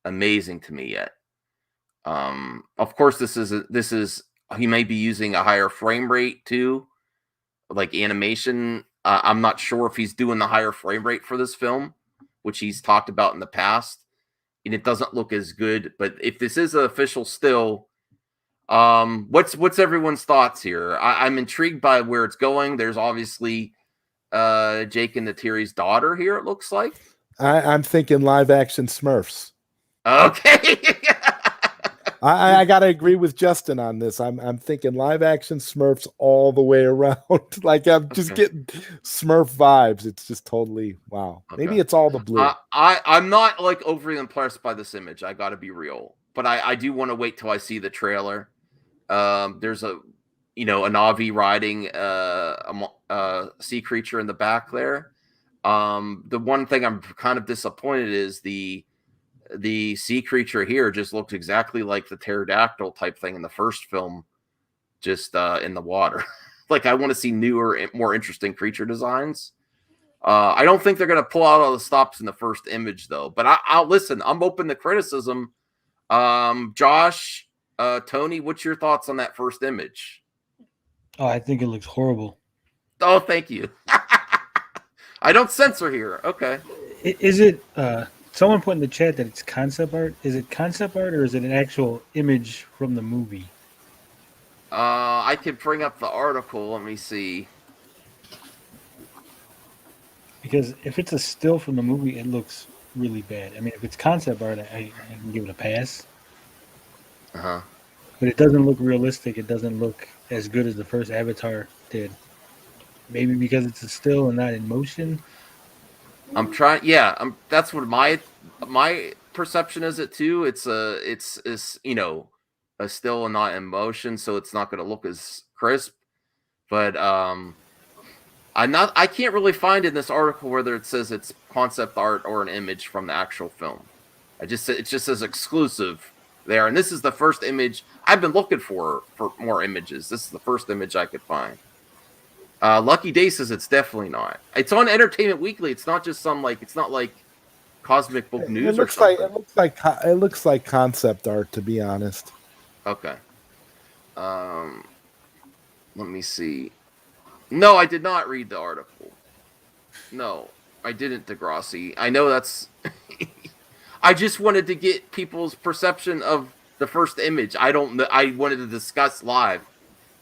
amazing to me yet. Of course, this is he may be using a higher frame rate too, like animation. I'm not sure if he's doing the higher frame rate for this film, which he's talked about in the past, and it doesn't look as good. But if this is an official still, what's everyone's thoughts here? I'm intrigued by where it's going. There's obviously Jake and Natiri's daughter here, it looks like. I'm thinking live action Smurfs. Okay. I gotta agree with Justin on this. I'm thinking live action Smurfs all the way around. Like I'm just getting Smurf vibes. It's just totally wow. Okay. Maybe it's all the blue. I'm not like overly impressed by this image. I gotta be real, but I do want to wait till I see the trailer. There's an Avi riding a sea creature in the back there. The one thing I'm kind of disappointed is the sea creature here just looks exactly like the pterodactyl type thing in the first film, just in the water. Like I want to see newer, more interesting creature designs. I don't think they're going to pull out all the stops in the first image though, but I'll listen. I'm open to criticism. Josh, Tony, what's your thoughts on that first image? Oh, I think it looks horrible. Oh, thank you. I don't censor here. Okay. Is it someone put in the chat that it's concept art? Is it concept art or is it an actual image from the movie? I can bring up the article. Let me see. Because if it's a still from the movie, it looks really bad. I mean, if it's concept art, I can give it a pass. Uh-huh. But it doesn't look realistic. It doesn't look as good as the first Avatar did. Maybe because it's a still and not in motion. I'm trying. Yeah, that's what my perception is. It too. It's a still and not in motion, so it's not going to look as crisp. But I can't really find in this article whether it says it's concept art or an image from the actual film. It just says exclusive there, and this is the first image I've been looking for more images. This is the first image I could find. Lucky Day says it's definitely not. It's on Entertainment Weekly. It's not just it's not like Cosmic Book News or something. It looks like concept art, to be honest. Okay. Let me see. No, I did not read the article. No, I didn't, Degrassi. I know that's... I just wanted to get people's perception of the first image. I wanted to discuss live.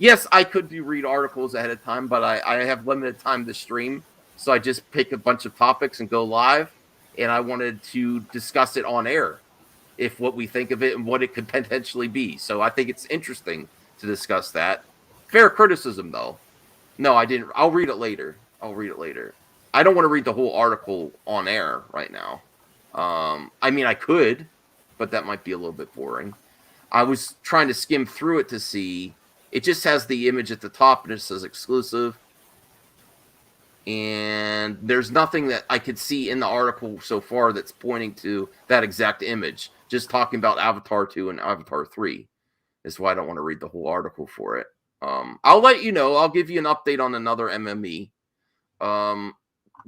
Yes, I could read articles ahead of time, but I have limited time to stream, so I just pick a bunch of topics and go live, and I wanted to discuss it on air, if what we think of it and what it could potentially be. So I think it's interesting to discuss that. Fair criticism, though. No, I didn't. I'll read it later. I don't want to read the whole article on air right now. I mean, I could, but that might be a little bit boring. I was trying to skim through it to see... It just has the image at the top and it says exclusive. and there's nothing that I could see in the article so far that's pointing to that exact image. Just talking about Avatar 2 and Avatar 3 is why I don't want to read the whole article for it. I'll let you know. I'll give you an update on another MME.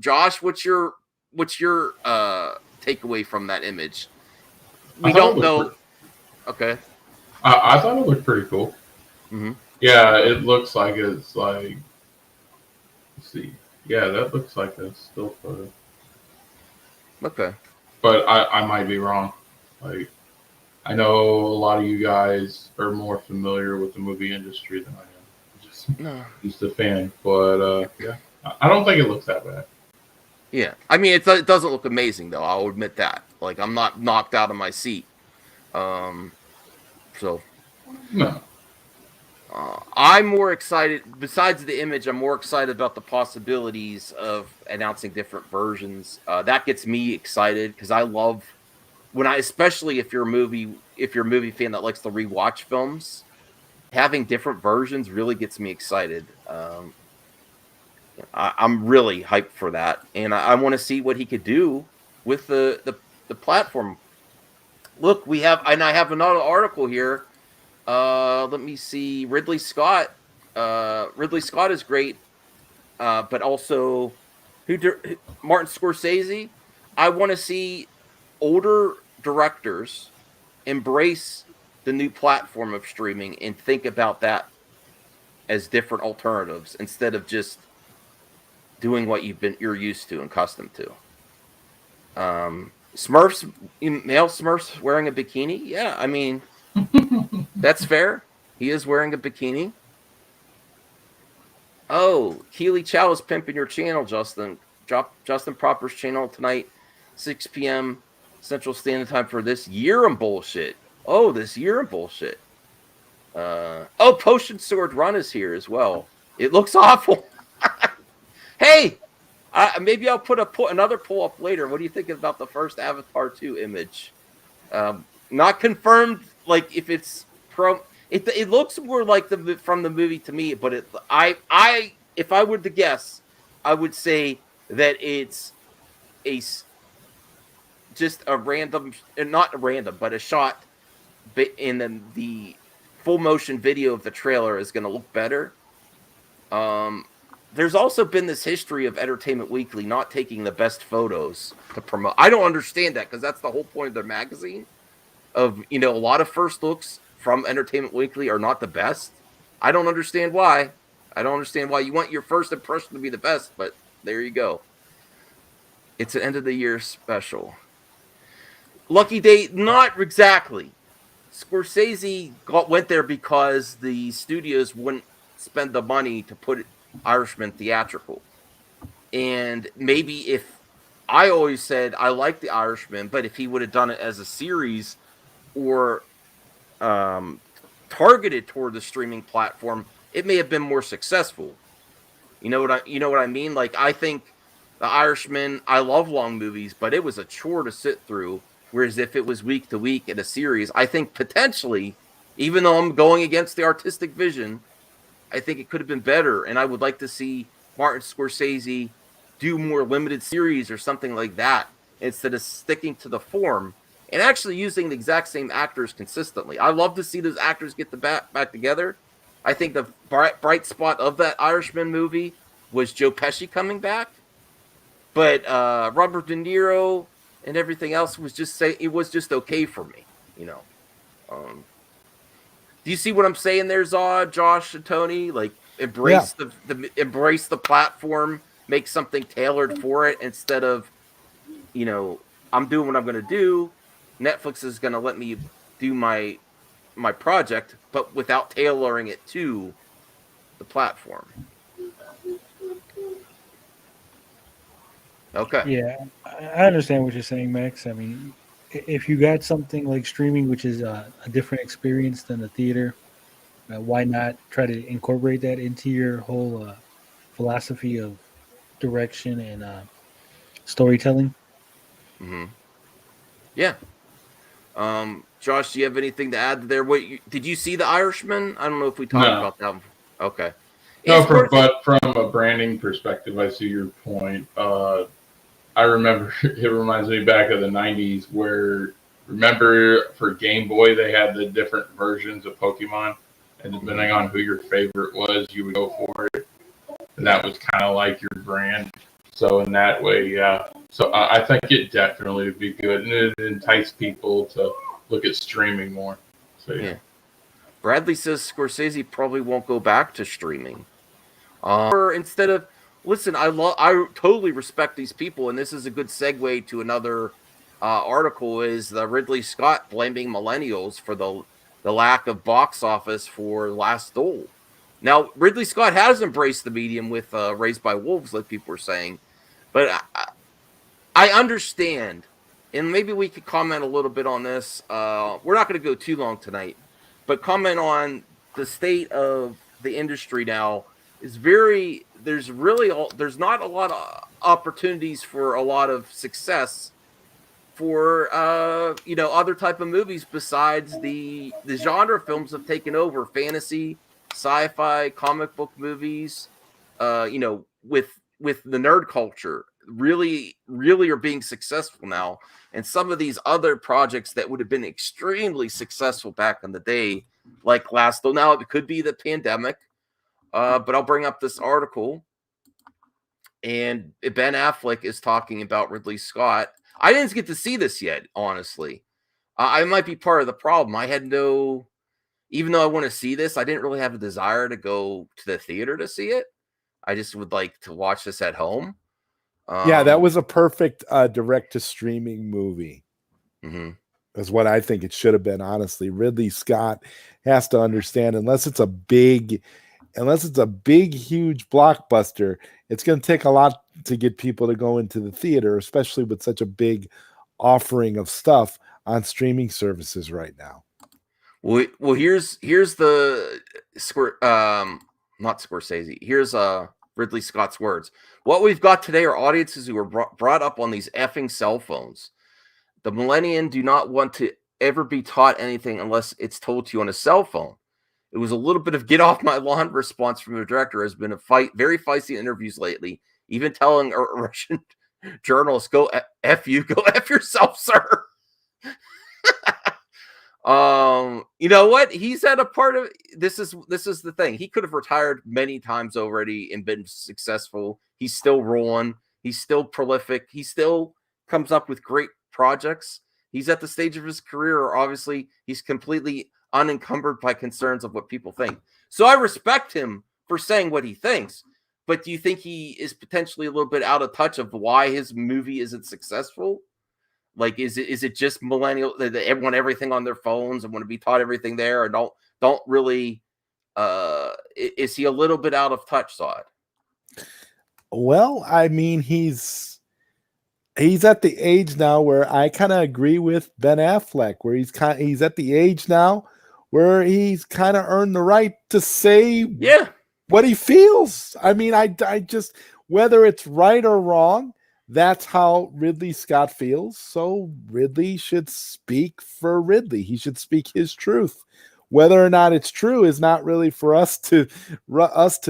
Josh, what's your takeaway from that image? We don't know. Okay. I thought it looked pretty cool. Mm-hmm. Yeah, it looks like it's like. Let's see. Yeah, that looks like a still photo. Okay. But I might be wrong. Like, I know a lot of you guys are more familiar with the movie industry than I am. Just a fan. But yeah, I don't think it looks that bad. Yeah, I mean, it doesn't look amazing though. I'll admit that. Like, I'm not knocked out of my seat. So. No. I'm more excited. Besides the image, I'm more excited about the possibilities of announcing different versions. That gets me excited because I love especially if you're a movie fan that likes to rewatch films. Having different versions really gets me excited. I'm really hyped for that, and I want to see what he could do with the platform. Look, I have another article here. Let me see. Ridley Scott. Ridley Scott is great, but also Martin Scorsese. I want to see older directors embrace the new platform of streaming and think about that as different alternatives instead of just doing what you're used to and accustomed to. Smurfs, male Smurfs wearing a bikini. Yeah, I mean. That's fair. He is wearing a bikini. Oh, Keely Chow is pimping your channel, Justin. Drop Justin Proper's channel tonight, 6 p.m. Central Standard Time for this year and bullshit. Oh, this year and bullshit. Potion Sword Run is here as well. It looks awful. Hey, maybe I'll put another poll up later. What do you think about the first Avatar 2 image? Not confirmed. Like if it's it looks more like from the movie to me. But if I were to guess, I would say that it's just a random, not random, but a shot. And then the full motion video of the trailer is going to look better. There's also been this history of Entertainment Weekly not taking the best photos to promote. I don't understand that because that's the whole point of their magazine. A lot of first looks from Entertainment Weekly are not the best. I don't understand why. I don't understand why you want your first impression to be the best, but there you go. It's an end of the year special. Lucky Day, not exactly. Scorsese went there because the studios wouldn't spend the money to put Irishman theatrical. And maybe if I always said I like the Irishman, but if he would have done it as a series or targeted toward the streaming platform, it may have been more successful. You know what I mean? Like, I think The Irishman, I love long movies, but it was a chore to sit through. Whereas if it was week to week in a series, I think potentially, even though I'm going against the artistic vision, I think it could have been better. And I would like to see Martin Scorsese do more limited series or something like that instead of sticking to the form and actually using the exact same actors consistently. I love to see those actors get back together. I think the bright spot of that Irishman movie was Joe Pesci coming back. But Robert De Niro and everything else was just okay for me, you know. Do you see what I'm saying there, Zod, Josh, and Tony? Like, embrace embrace the platform, make something tailored for it instead of, you know, I'm doing what I'm going to do. Netflix is going to let me do my project, but without tailoring it to the platform. Okay. Yeah, I understand what you're saying, Max. I mean, if you got something like streaming, which is a different experience than the theater, why not try to incorporate that into your whole philosophy of direction and storytelling? Mm-hmm. Yeah. Josh, do you have anything to add there? Did you see The Irishman? I don't know if we talked about that one. Okay. No, but from a branding perspective, I see your point. I remember it reminds me back of the '90s where remember for Game Boy they had the different versions of Pokemon, and depending on who your favorite was, you would go for it, and that was kind of like your brand. So in that way, yeah. So I think it definitely would be good, and it entice people to look at streaming more. So yeah. Bradley says Scorsese probably won't go back to streaming. Or instead of listen, I totally respect these people, and this is a good segue to another article. Is the Ridley Scott blaming millennials for the lack of box office for Last Duel? Now Ridley Scott has embraced the medium with Raised by Wolves, like people were saying, but I understand, and maybe we could comment a little bit on this. We're not going to go too long tonight, but comment on the state of the industry now. There's not a lot of opportunities for a lot of success for other type of movies besides the genre films have taken over: fantasy, sci-fi, comic book movies. With the nerd culture really are being successful now, and some of these other projects that would have been extremely successful back in the day, like Last Duel. Now it could be the pandemic. But I'll bring up this article, and Ben Affleck is talking about Ridley Scott. I didn't get to see this yet, honestly. I might be part of the problem. Even though I want to see this, I didn't really have a desire to go to the theater to see it. I just would like to watch this at home. Yeah, that was a perfect direct-to-streaming movie. Mm-hmm. Is what I think it should have been, honestly. Ridley Scott has to understand, unless it's a big, huge blockbuster, it's going to take a lot to get people to go into the theater, especially with such a big offering of stuff on streaming services right now. Well, here's the not Scorsese. Here's Ridley Scott's words. What we've got today are audiences who are brought up on these effing cell phones. The millennials do not want to ever be taught anything unless it's told to you on a cell phone. It was a little bit of get off my lawn response from the director. Has been very feisty interviews lately, even telling a Russian journalist, go F you, go F yourself, sir. You know what? He's at a part of this is the thing. He could have retired many times already and been successful. He's still rolling. He's still prolific. He still comes up with great projects. He's at the stage of his career where obviously he's completely unencumbered by concerns of what people think. So I respect him for saying what he thinks. But do you think he is potentially a little bit out of touch of why his movie isn't successful? Like, is it just millennial that everyone everything on their phones and want to be taught everything there, or don't really? Is he a little bit out of touch, Sod? Well, I mean, he's at the age now where I kind of agree with Ben Affleck, where he's at the age now where he's kind of earned the right to say what he feels. I mean, I just, whether it's right or wrong, that's how Ridley Scott feels. So Ridley should speak for Ridley. He should speak his truth. Whether or not it's true is not really for us to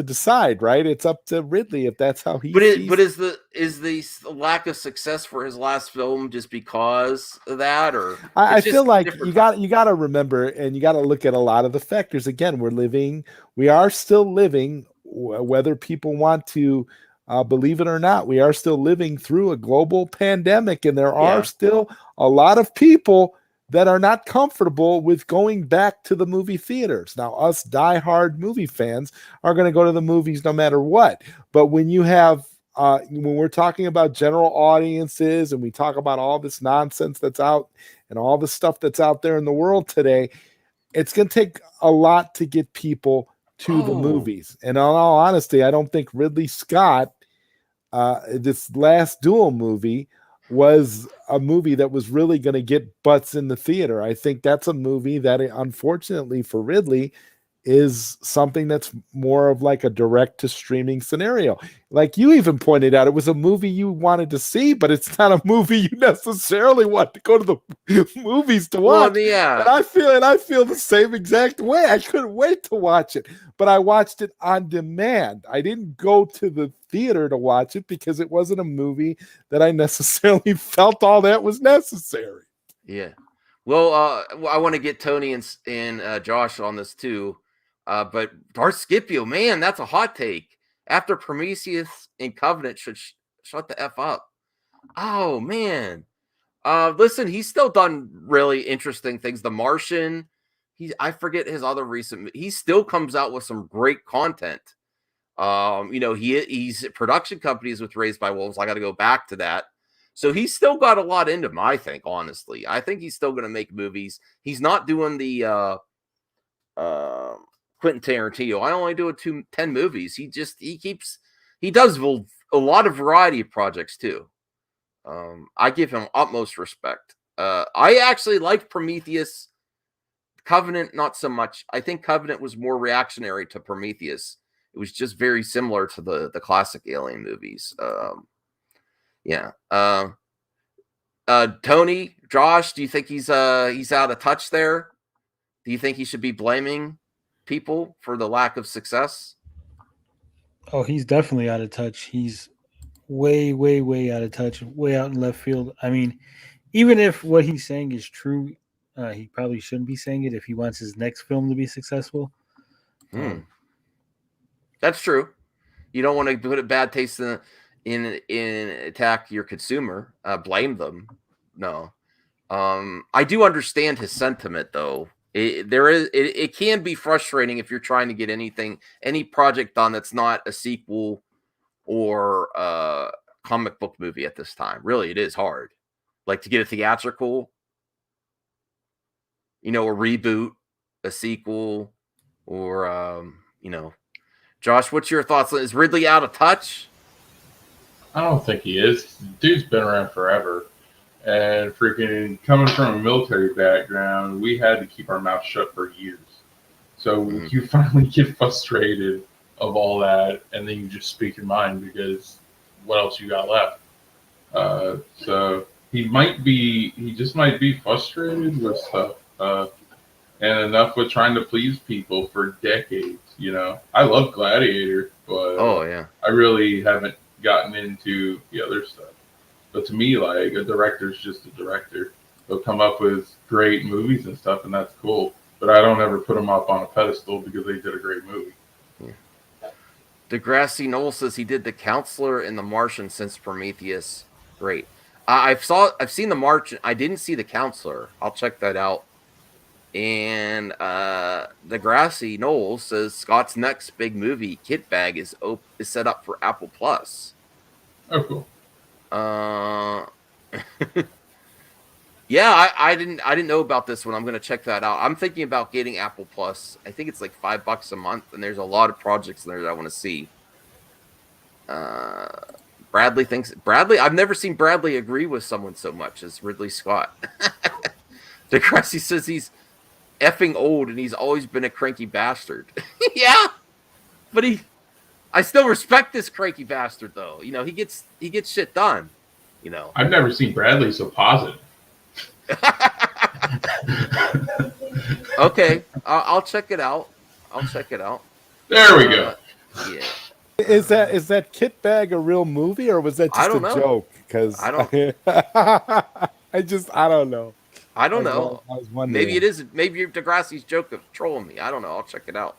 decide, right? It's up to Ridley if that's how he. But is the lack of success for his last film just because of that, or I feel like you got to remember, and you got to look at a lot of the factors. Again, we are still living, whether people want to believe it or not, we are still living through a global pandemic, and there are still a lot of people that are not comfortable with going back to the movie theaters. Now, us diehard movie fans are going to go to the movies no matter what. But when you have, when we're talking about general audiences and we talk about all this nonsense that's out and all the stuff that's out there in the world today, it's going to take a lot to get people to the movies. And in all honesty, I don't think Ridley Scott, this Last Duel movie, was a movie that was really going to get butts in the theater. I think that's a movie that, unfortunately for Ridley, is something that's more of like a direct to streaming scenario. Like you even pointed out, it was a movie you wanted to see, but it's not a movie you necessarily want to go to the movies to watch. Well, yeah. And I feel the same exact way. I couldn't wait to watch it, but I watched it on demand. I didn't go to the theater to watch it because it wasn't a movie that I necessarily felt all that was necessary. Yeah. Well, I want to get Tony and Josh on this too. But Darth Scipio, man, that's a hot take. After Prometheus and Covenant should shut the F up. Oh, man. Listen, he's still done really interesting things. The Martian, I forget his other recent, he still comes out with some great content. He's production companies with Raised by Wolves. I got to go back to that. So he's still got a lot in him, I think, honestly. I think he's still going to make movies. He's not doing the Quentin Tarantino. I only do 10 movies. He does a lot of variety of projects too. I give him utmost respect. I actually liked Prometheus. Covenant, not so much. I think Covenant was more reactionary to Prometheus. It was just very similar to the classic Alien movies. Tony, Josh, do you think he's out of touch there? Do you think he should be blaming people for the lack of success? Oh, he's definitely out of touch. He's way, way, way out of touch, way out in left field. I mean, even if what he's saying is true, he probably shouldn't be saying it if he wants his next film to be successful. That's true. You don't want to put a bad taste in attack your consumer, blame them. No. I do understand his sentiment though. It can be frustrating if you're trying to get any project done that's not a sequel or a comic book movie at this time. Really, it is hard. Like to get a theatrical, a reboot, a sequel, or Josh, what's your thoughts? Is Ridley out of touch? I don't think he is. Dude's been around forever. And freaking coming from a military background, we had to keep our mouth shut for years. So you finally get frustrated of all that, and then you just speak your mind because what else you got left? So he just might be frustrated with stuff. And enough with trying to please people for decades. I love Gladiator, but I really haven't gotten into the other stuff. But to me, like, a director's just a director. They'll come up with great movies and stuff, and that's cool. But I don't ever put them up on a pedestal because they did a great movie. Yeah. Degrassi Noel says he did The Counselor and The Martian since Prometheus. Great. I've seen The Martian. I didn't see The Counselor. I'll check that out. And Degrassi Noel says Scott's next big movie, Kit Bag, is set up for Apple Plus. Oh, cool. Yeah, I didn't know about this one. I'm gonna check that out. I'm thinking about getting Apple Plus. I think it's like $5 a month, and there's a lot of projects there that I want to see. Bradley, I've never seen Bradley agree with someone so much as Ridley Scott. Degrassi says he's effing old and he's always been a cranky bastard. Yeah, but I still respect this cranky bastard though. He gets shit done. I've never seen Bradley so positive. Okay, I'll check it out. There we go. Yeah. Is that Kit Bag a real movie or was that just a joke? Because I don't know. I don't know. I was wondering. Maybe it is. Maybe Degrassi's joke of trolling me. I don't know. I'll check it out.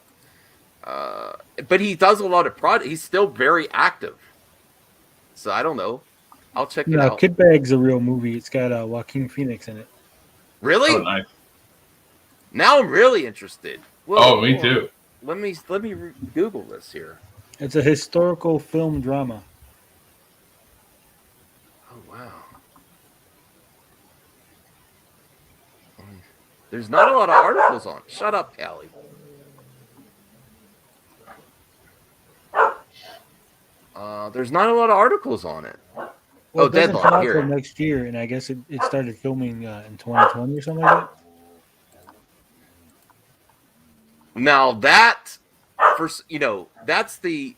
But he does a lot of projects. He's still very active. So I don't know. I'll check it out. Kit Bag's a real movie. It's got Joaquin Phoenix in it. Really? Oh, nice. Now I'm really interested. Whoa, me too. Let me Google this here. It's a historical film drama. Oh wow. There's not a lot of articles on it. Shut up, Callie. There's not a lot of articles on it. Well, it doesn't Deadlock come out here. till next year, and I guess it started filming in 2020 or something like that. Now that, that's the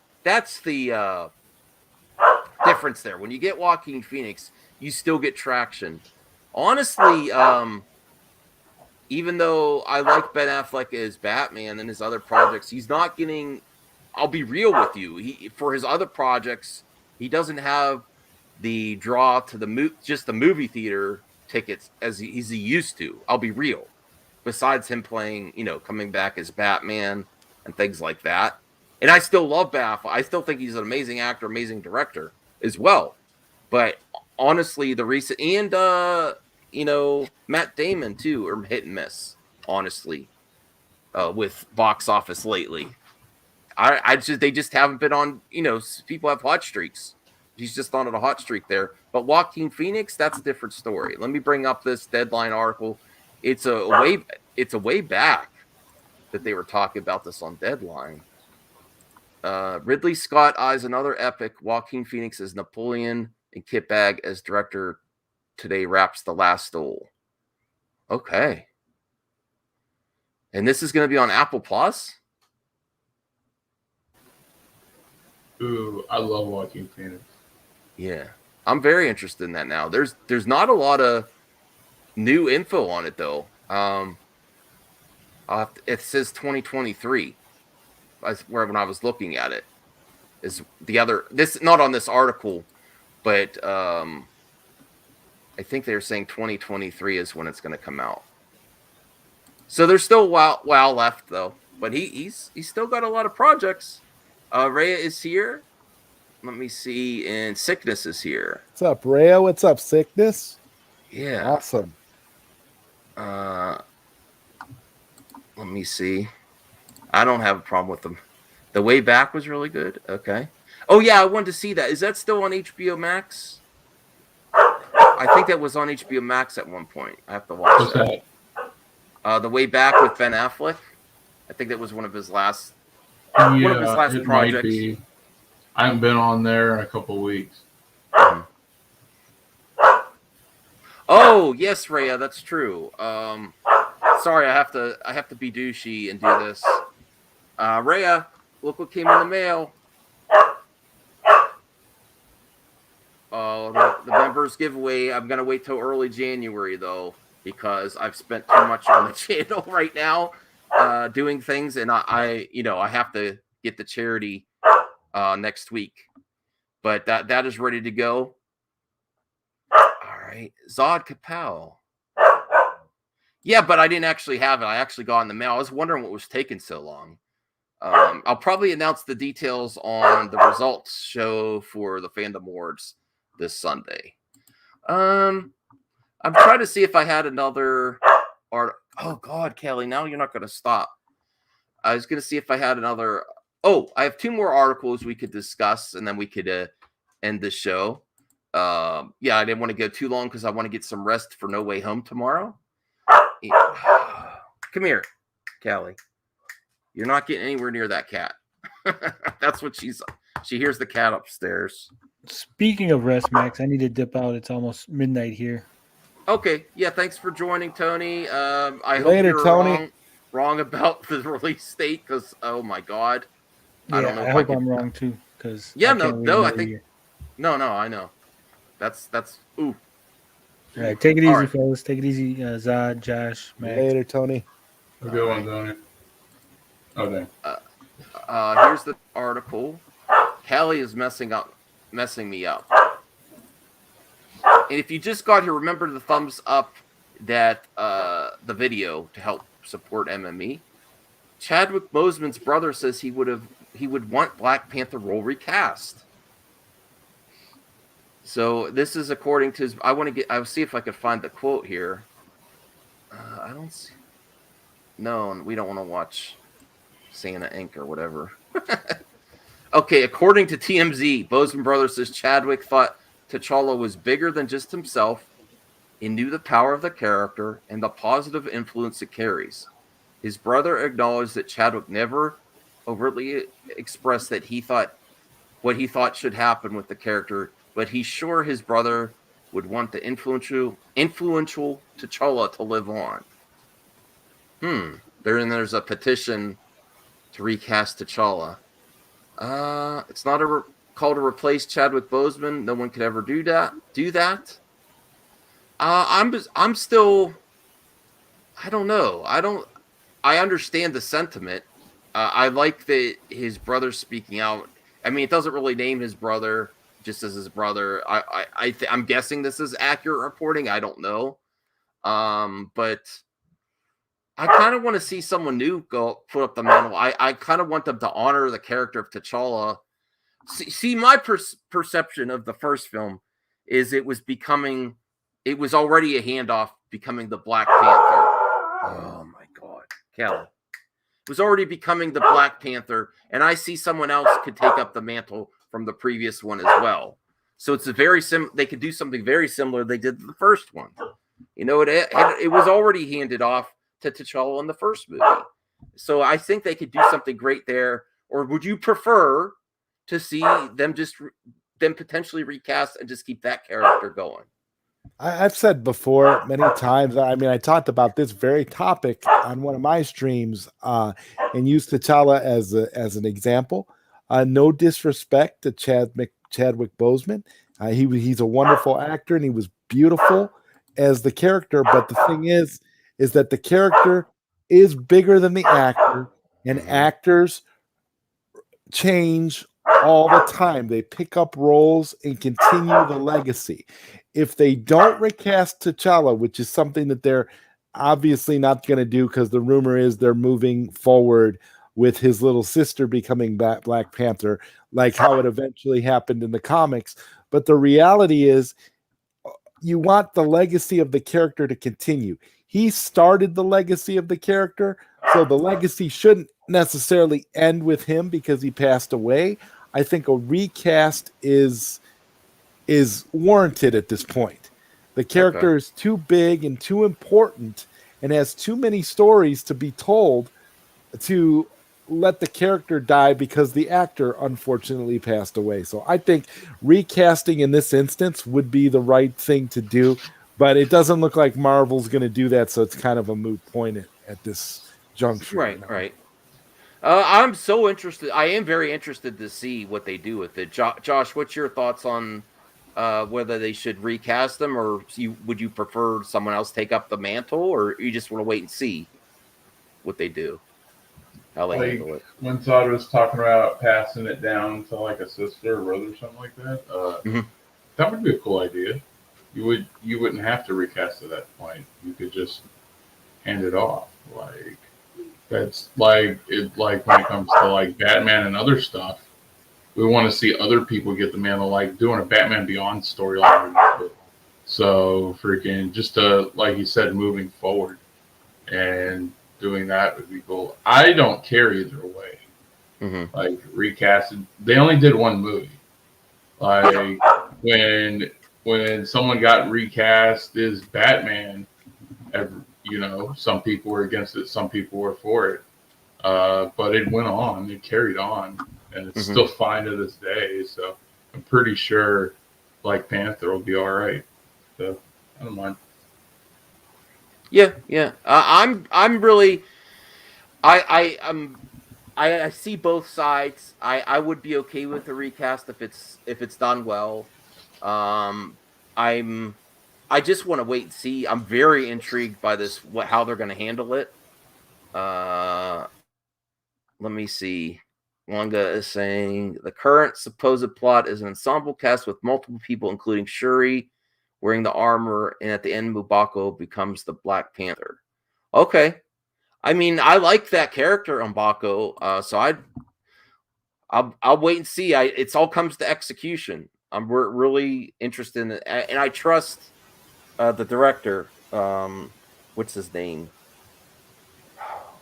difference there. When you get Joaquin Phoenix, you still get traction. Honestly, even though I like Ben Affleck as Batman and his other projects, he's not getting. I'll be real with you. For his other projects, he doesn't have the draw to just the movie theater tickets as he used to. I'll be real. Besides him playing, coming back as Batman and things like that. And I still love Ben Affleck. I still think he's an amazing actor, amazing director as well. But honestly, the recent and Matt Damon too are hit and miss, honestly, with box office lately. They just haven't been on, people have hot streaks. He's just on a hot streak there. But Joaquin Phoenix, that's a different story. Let me bring up this Deadline article. It's a way back that they were talking about this on Deadline. Ridley Scott eyes another epic. Joaquin Phoenix as Napoleon and Kit Bag as director today wraps The Last Duel. Okay. And this is going to be on Apple Plus? Ooh, I love Joaquin Phoenix. Yeah. I'm very interested in that now. There's not a lot of new info on it though. It says 2023. When I was looking at it, is this not on this article, but I think they're saying 2023 is when it's going to come out. So there's still a while left though. But he's still got a lot of projects. Rhea is here. Let me see, and Sickness is here. What's up, Rhea? What's up, Sickness? Yeah. Awesome. Let me see. I don't have a problem with them. The Way Back was really good. Okay. Oh, yeah, I wanted to see that. Is that still on HBO Max? I think that was on HBO Max at one point. I have to watch that. The Way Back with Ben Affleck. I think that was one of his last projects. Might be. I haven't been on there in a couple of weeks. Mm-hmm. Oh, yes, Rhea, that's true. Sorry, I have to be douchey and do this. Rhea, look what came in the mail. Oh, the members giveaway. I'm gonna wait till early January though, because I've spent too much on the channel right now, doing things, and I have to get the charity next week. But that is ready to go. All right, Zod Kapow. Yeah, but I didn't actually have it. I actually got in the mail. I was wondering what was taking so long. I'll probably announce the details on the results show for the Fandom Awards this Sunday. I'm trying to see if I had another art. Oh God, Kelly, now you're not going to stop. I was going to see if I had another. Oh, I have two more articles we could discuss, and then we could end the show. Yeah, I didn't want to go too long because I want to get some rest for No Way Home tomorrow. Come here, Callie. You're not getting anywhere near that cat. That's what she hears the cat upstairs. Speaking of rest, Max, I need to dip out. It's almost midnight here. Okay. Yeah, thanks for joining, Tony. I Later, hope you're Tony. wrong about the release date because, oh my God. Yeah, I don't know. I hope I'm wrong too. Because yeah, no, I think. No, I know. That's ooh. All right, take it easy, All right. fellas. Take it easy, Zod, Josh, Max. Later, Tony. A good one, Tony. Oh, dang. Here's the article. Callie is messing me up. And if you just got here, remember the thumbs up that the video to help support MME. Chadwick Boseman's brother says he would want Black Panther role recast. So this is according to his. I'll see if I can find the quote here. I don't see. No, we don't want to watch Santa Inc. or whatever. Okay, according to TMZ, Boseman Brothers says Chadwick thought T'Challa was bigger than just himself and knew the power of the character and the positive influence it carries. His brother acknowledged that Chadwick never overtly expressed that what he thought should happen with the character, but he's sure his brother would want the influential T'Challa to live on. There's a petition to recast T'Challa. It's not call to replace Chadwick Boseman. No one could ever do that. I'm still. I don't know. I understand the sentiment. I like that his brother's speaking out. I mean, it doesn't really name his brother, just as his brother. I'm guessing this is accurate reporting. I don't know. But I kind of want to see someone new go put up the mantle. I kind of want them to honor the character of T'Challa. See, my perception of the first film is it was already a handoff becoming the Black Panther. Oh my God, Callie. It was already becoming the Black Panther, and I see someone else could take up the mantle from the previous one as well. So it's they could do something very similar they did the first one. You know, it was already handed off to T'Challa in the first movie. So I think they could do something great there. Or would you prefer to see them potentially recast and just keep that character going? I've said before many times. I mean, I talked about this very topic on one of my streams and used T'Challa as an example. No disrespect to Chadwick Boseman. He's a wonderful actor and he was beautiful as the character. But the thing is that the character is bigger than the actor, and actors change all the time. They pick up roles and continue the legacy. If they don't recast T'Challa, which is something that they're obviously not going to do because the rumor is they're moving forward with his little sister becoming Black Panther, like how it eventually happened in the comics. But the reality is you want the legacy of the character to continue. He started the legacy of the character, so the legacy shouldn't necessarily end with him because he passed away. I think a recast is warranted at this point. The character is too big and too important and has too many stories to be told to let the character die because the actor unfortunately passed away. So I think recasting in this instance would be the right thing to do, but it doesn't look like Marvel's going to do that, so it's kind of a moot point at this juncture. Right. I'm so interested. I am very interested to see what they do with it. Josh, what's your thoughts on whether they should recast them, or would you prefer someone else take up the mantle, or you just want to wait and see what they do? How they handle it. When Todd was talking about passing it down to like a sister or brother or something like that, that would be a cool idea. You wouldn't have to recast at that point. You could just hand it off. Like that's like when it comes to like Batman and other stuff. We want to see other people get the mantle, like doing a Batman Beyond storyline. So freaking just like you said, moving forward and doing that would be cool. I don't care either way. Like recasted, they only did one movie. Like when someone got recast as Batman, some people were against it, some people were for it. But it went on, it carried on, and it's still fine to this day. So I'm pretty sure Black Panther will be all right. So I don't mind. Yeah. I'm really. I see both sides. I would be okay with the recast if it's done well. I just want to wait and see. I'm very intrigued by this, how they're going to handle it. Let me see. Wanga is saying the current supposed plot is an ensemble cast with multiple people, including Shuri wearing the armor, and at the end, M'Baku becomes the Black Panther. Okay. I mean, I like that character, M'Baku. So I'll wait and see. It's all comes to execution. We're really interested in it, and I trust the director. What's his name?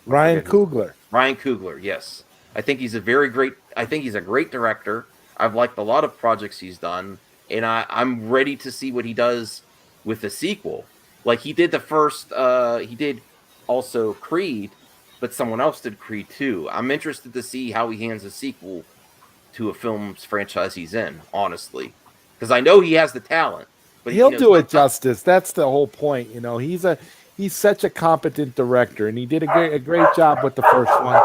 Ryan Coogler. Ryan Coogler. Yes, I think he's a great director. I've liked a lot of projects he's done, and I'm ready to see what he does with the sequel. Like he did the first. He did also Creed, but someone else did Creed 2. I'm interested to see how he hands a sequel to a film's franchise he's in, honestly, because I know he has the talent. But he'll do it justice. That's the whole point. He's such a competent director, and he did a great job with the first one.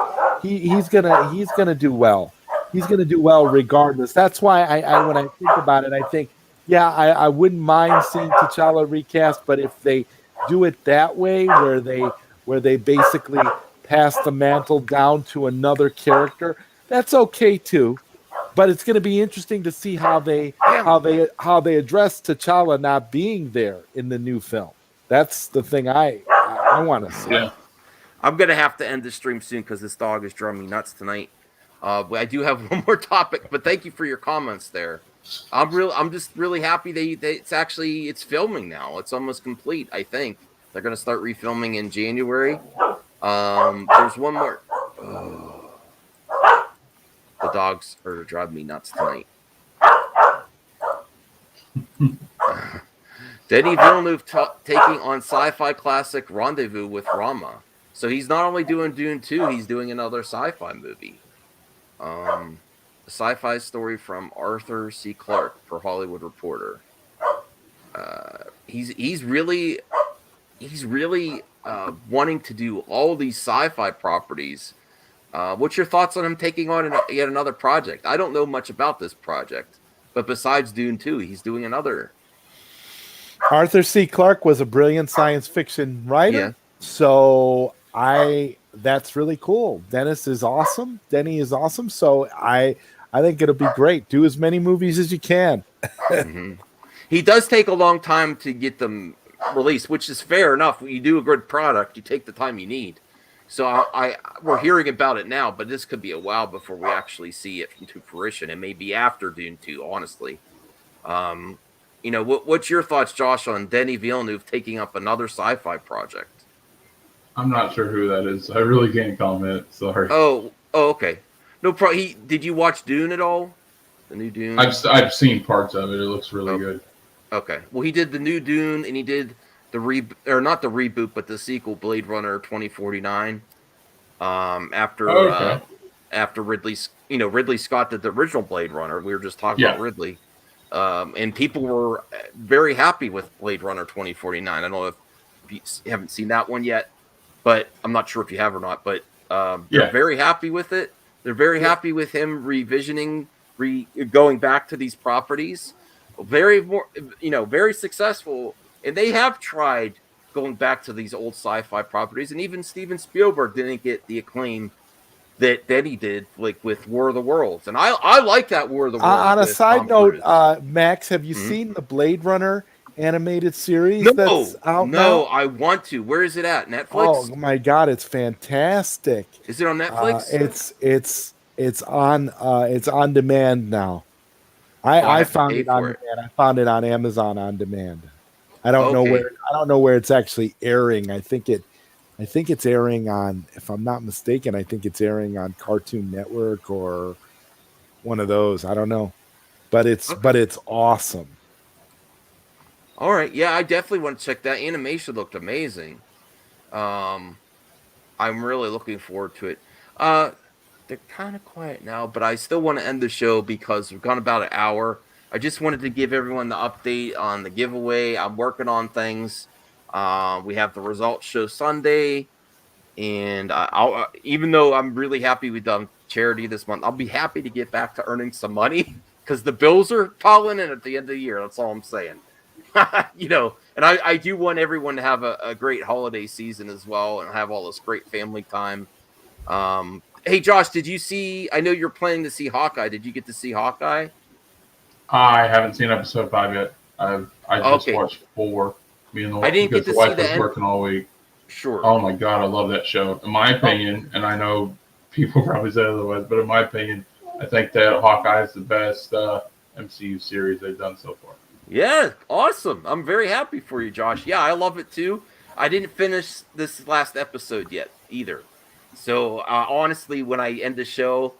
he's gonna do well. He's gonna do well regardless. That's why I when I think about it, I think, yeah, I wouldn't mind seeing T'Challa recast, but if they do it that way, where they basically pass the mantle down to another character, that's okay too. But it's going to be interesting to see how they address T'Challa not being there in the new film. That's the thing I want to see. Yeah. I'm going to have to end the stream soon because this dog is driving me nuts tonight. I do have one more topic, but thank you for your comments there. I'm just really happy it's filming now. It's almost complete. I think they're going to start refilming in January. There's one more. The dogs are driving me nuts tonight. Denis Villeneuve taking on sci-fi classic Rendezvous with Rama. So he's not only doing Dune 2, he's doing another sci-fi movie. A sci-fi story from Arthur C. Clarke for Hollywood Reporter. He's really wanting to do all these sci-fi properties. What's your thoughts on him taking on yet another project? I don't know much about this project, but besides Dune 2, he's doing another. Arthur C. Clarke was a brilliant science fiction writer. Yeah. So that's really cool. Denny is awesome. So I think it'll be great. Do as many movies as you can. Mm-hmm. He does take a long time to get them released, which is fair enough. When you do a good product, you take the time you need. So we're hearing about it now, but this could be a while before we actually see it into fruition. It may be after Dune 2, honestly. What's your thoughts, Josh, on Denis Villeneuve taking up another sci-fi project? I'm not sure who that is. I really can't comment. Sorry. Oh, okay. No problem. Did you watch Dune at all? The new Dune? I've seen parts of it. It looks really good. Okay. Well, he did the new Dune, and he did not the reboot, but the sequel, Blade Runner 2049. After Ridley Scott did the original Blade Runner. We were just talking about Ridley. And people were very happy with Blade Runner 2049. I don't know if you haven't seen that one yet, but I'm not sure if you have or not. But they're very happy with it. They're very happy with him going back to these properties. Very successful, and they have tried going back to these old sci-fi properties. And even Steven Spielberg didn't get the acclaim that he did, like with War of the Worlds. And I like that War of the Worlds. On a side note, Max, have you seen the Blade Runner animated series that's out now? No, I want to. Where is it at? Netflix? Oh my God, it's fantastic. Is it on Netflix? It's on demand now. I found it on demand. I found it on Amazon on demand. I don't know where it's actually airing. I think it's airing on, if I'm not mistaken, I think it's airing on Cartoon Network or one of those. I don't know. But it's awesome. All right. Yeah, I definitely want to check that. Animation looked amazing. I'm really looking forward to it. They're kind of quiet now, but I still want to end the show because we've gone about an hour. I just wanted to give everyone the update on the giveaway. I'm working on things. We have the results show Sunday, and I'll even though I'm really happy we've done charity this month, I'll be happy to get back to earning some money because the bills are piling in at the end of the year. That's all I'm saying. And I do want everyone to have a great holiday season as well and have all this great family time. Hey, Josh, did you see? I know you're planning to see Hawkeye. Did you get to see Hawkeye? I haven't seen episode 5 yet. I just watched 4. Me and the wife, I didn't get to the wife see was the working all week. Sure. Oh my God, I love that show. In my opinion, and I know people probably say otherwise, but in my opinion, I think that Hawkeye is the best MCU series they've done so far. Yeah, awesome. I'm very happy for you, Josh. Yeah, I love it too. I didn't finish this last episode yet either. So honestly, when I end the show,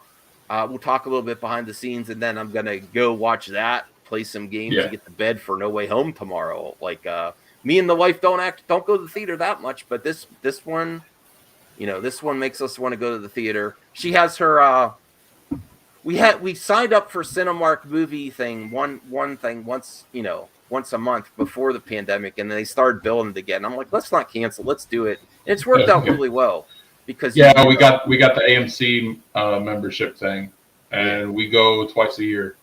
we'll talk a little bit behind the scenes, and then I'm gonna go watch that, play some games, and get to bed for No Way Home tomorrow. Like me and the wife don't go to the theater that much, but this one, this one makes us want to go to the theater. She has her. We signed up for Cinemark movie thing one thing once a month before the pandemic, and then they started billing it again. I'm like, let's not cancel, let's do it. And it's worked out really well. Because we got the AMC membership thing, and we go twice a year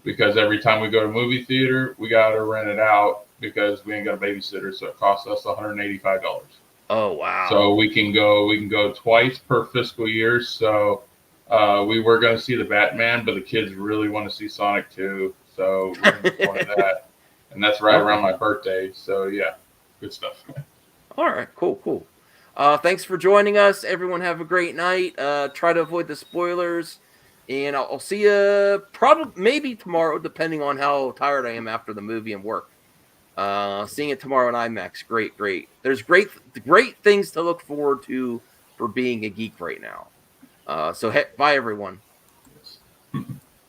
because every time we go to movie theater, we got to rent it out because we ain't got a babysitter, so it costs us $185. Oh wow! So we can go twice per fiscal year. So we were going to see the Batman, but the kids really want to see Sonic 2, so we're going to one of that, and that's right around my birthday. So yeah, good stuff. All right, cool. Thanks for joining us, everyone. Have a great night. Try to avoid the spoilers, and I'll see you maybe tomorrow, depending on how tired I am after the movie and work. Seeing it tomorrow in IMAX. Great. There's great things to look forward to for being a geek right now. So bye, everyone.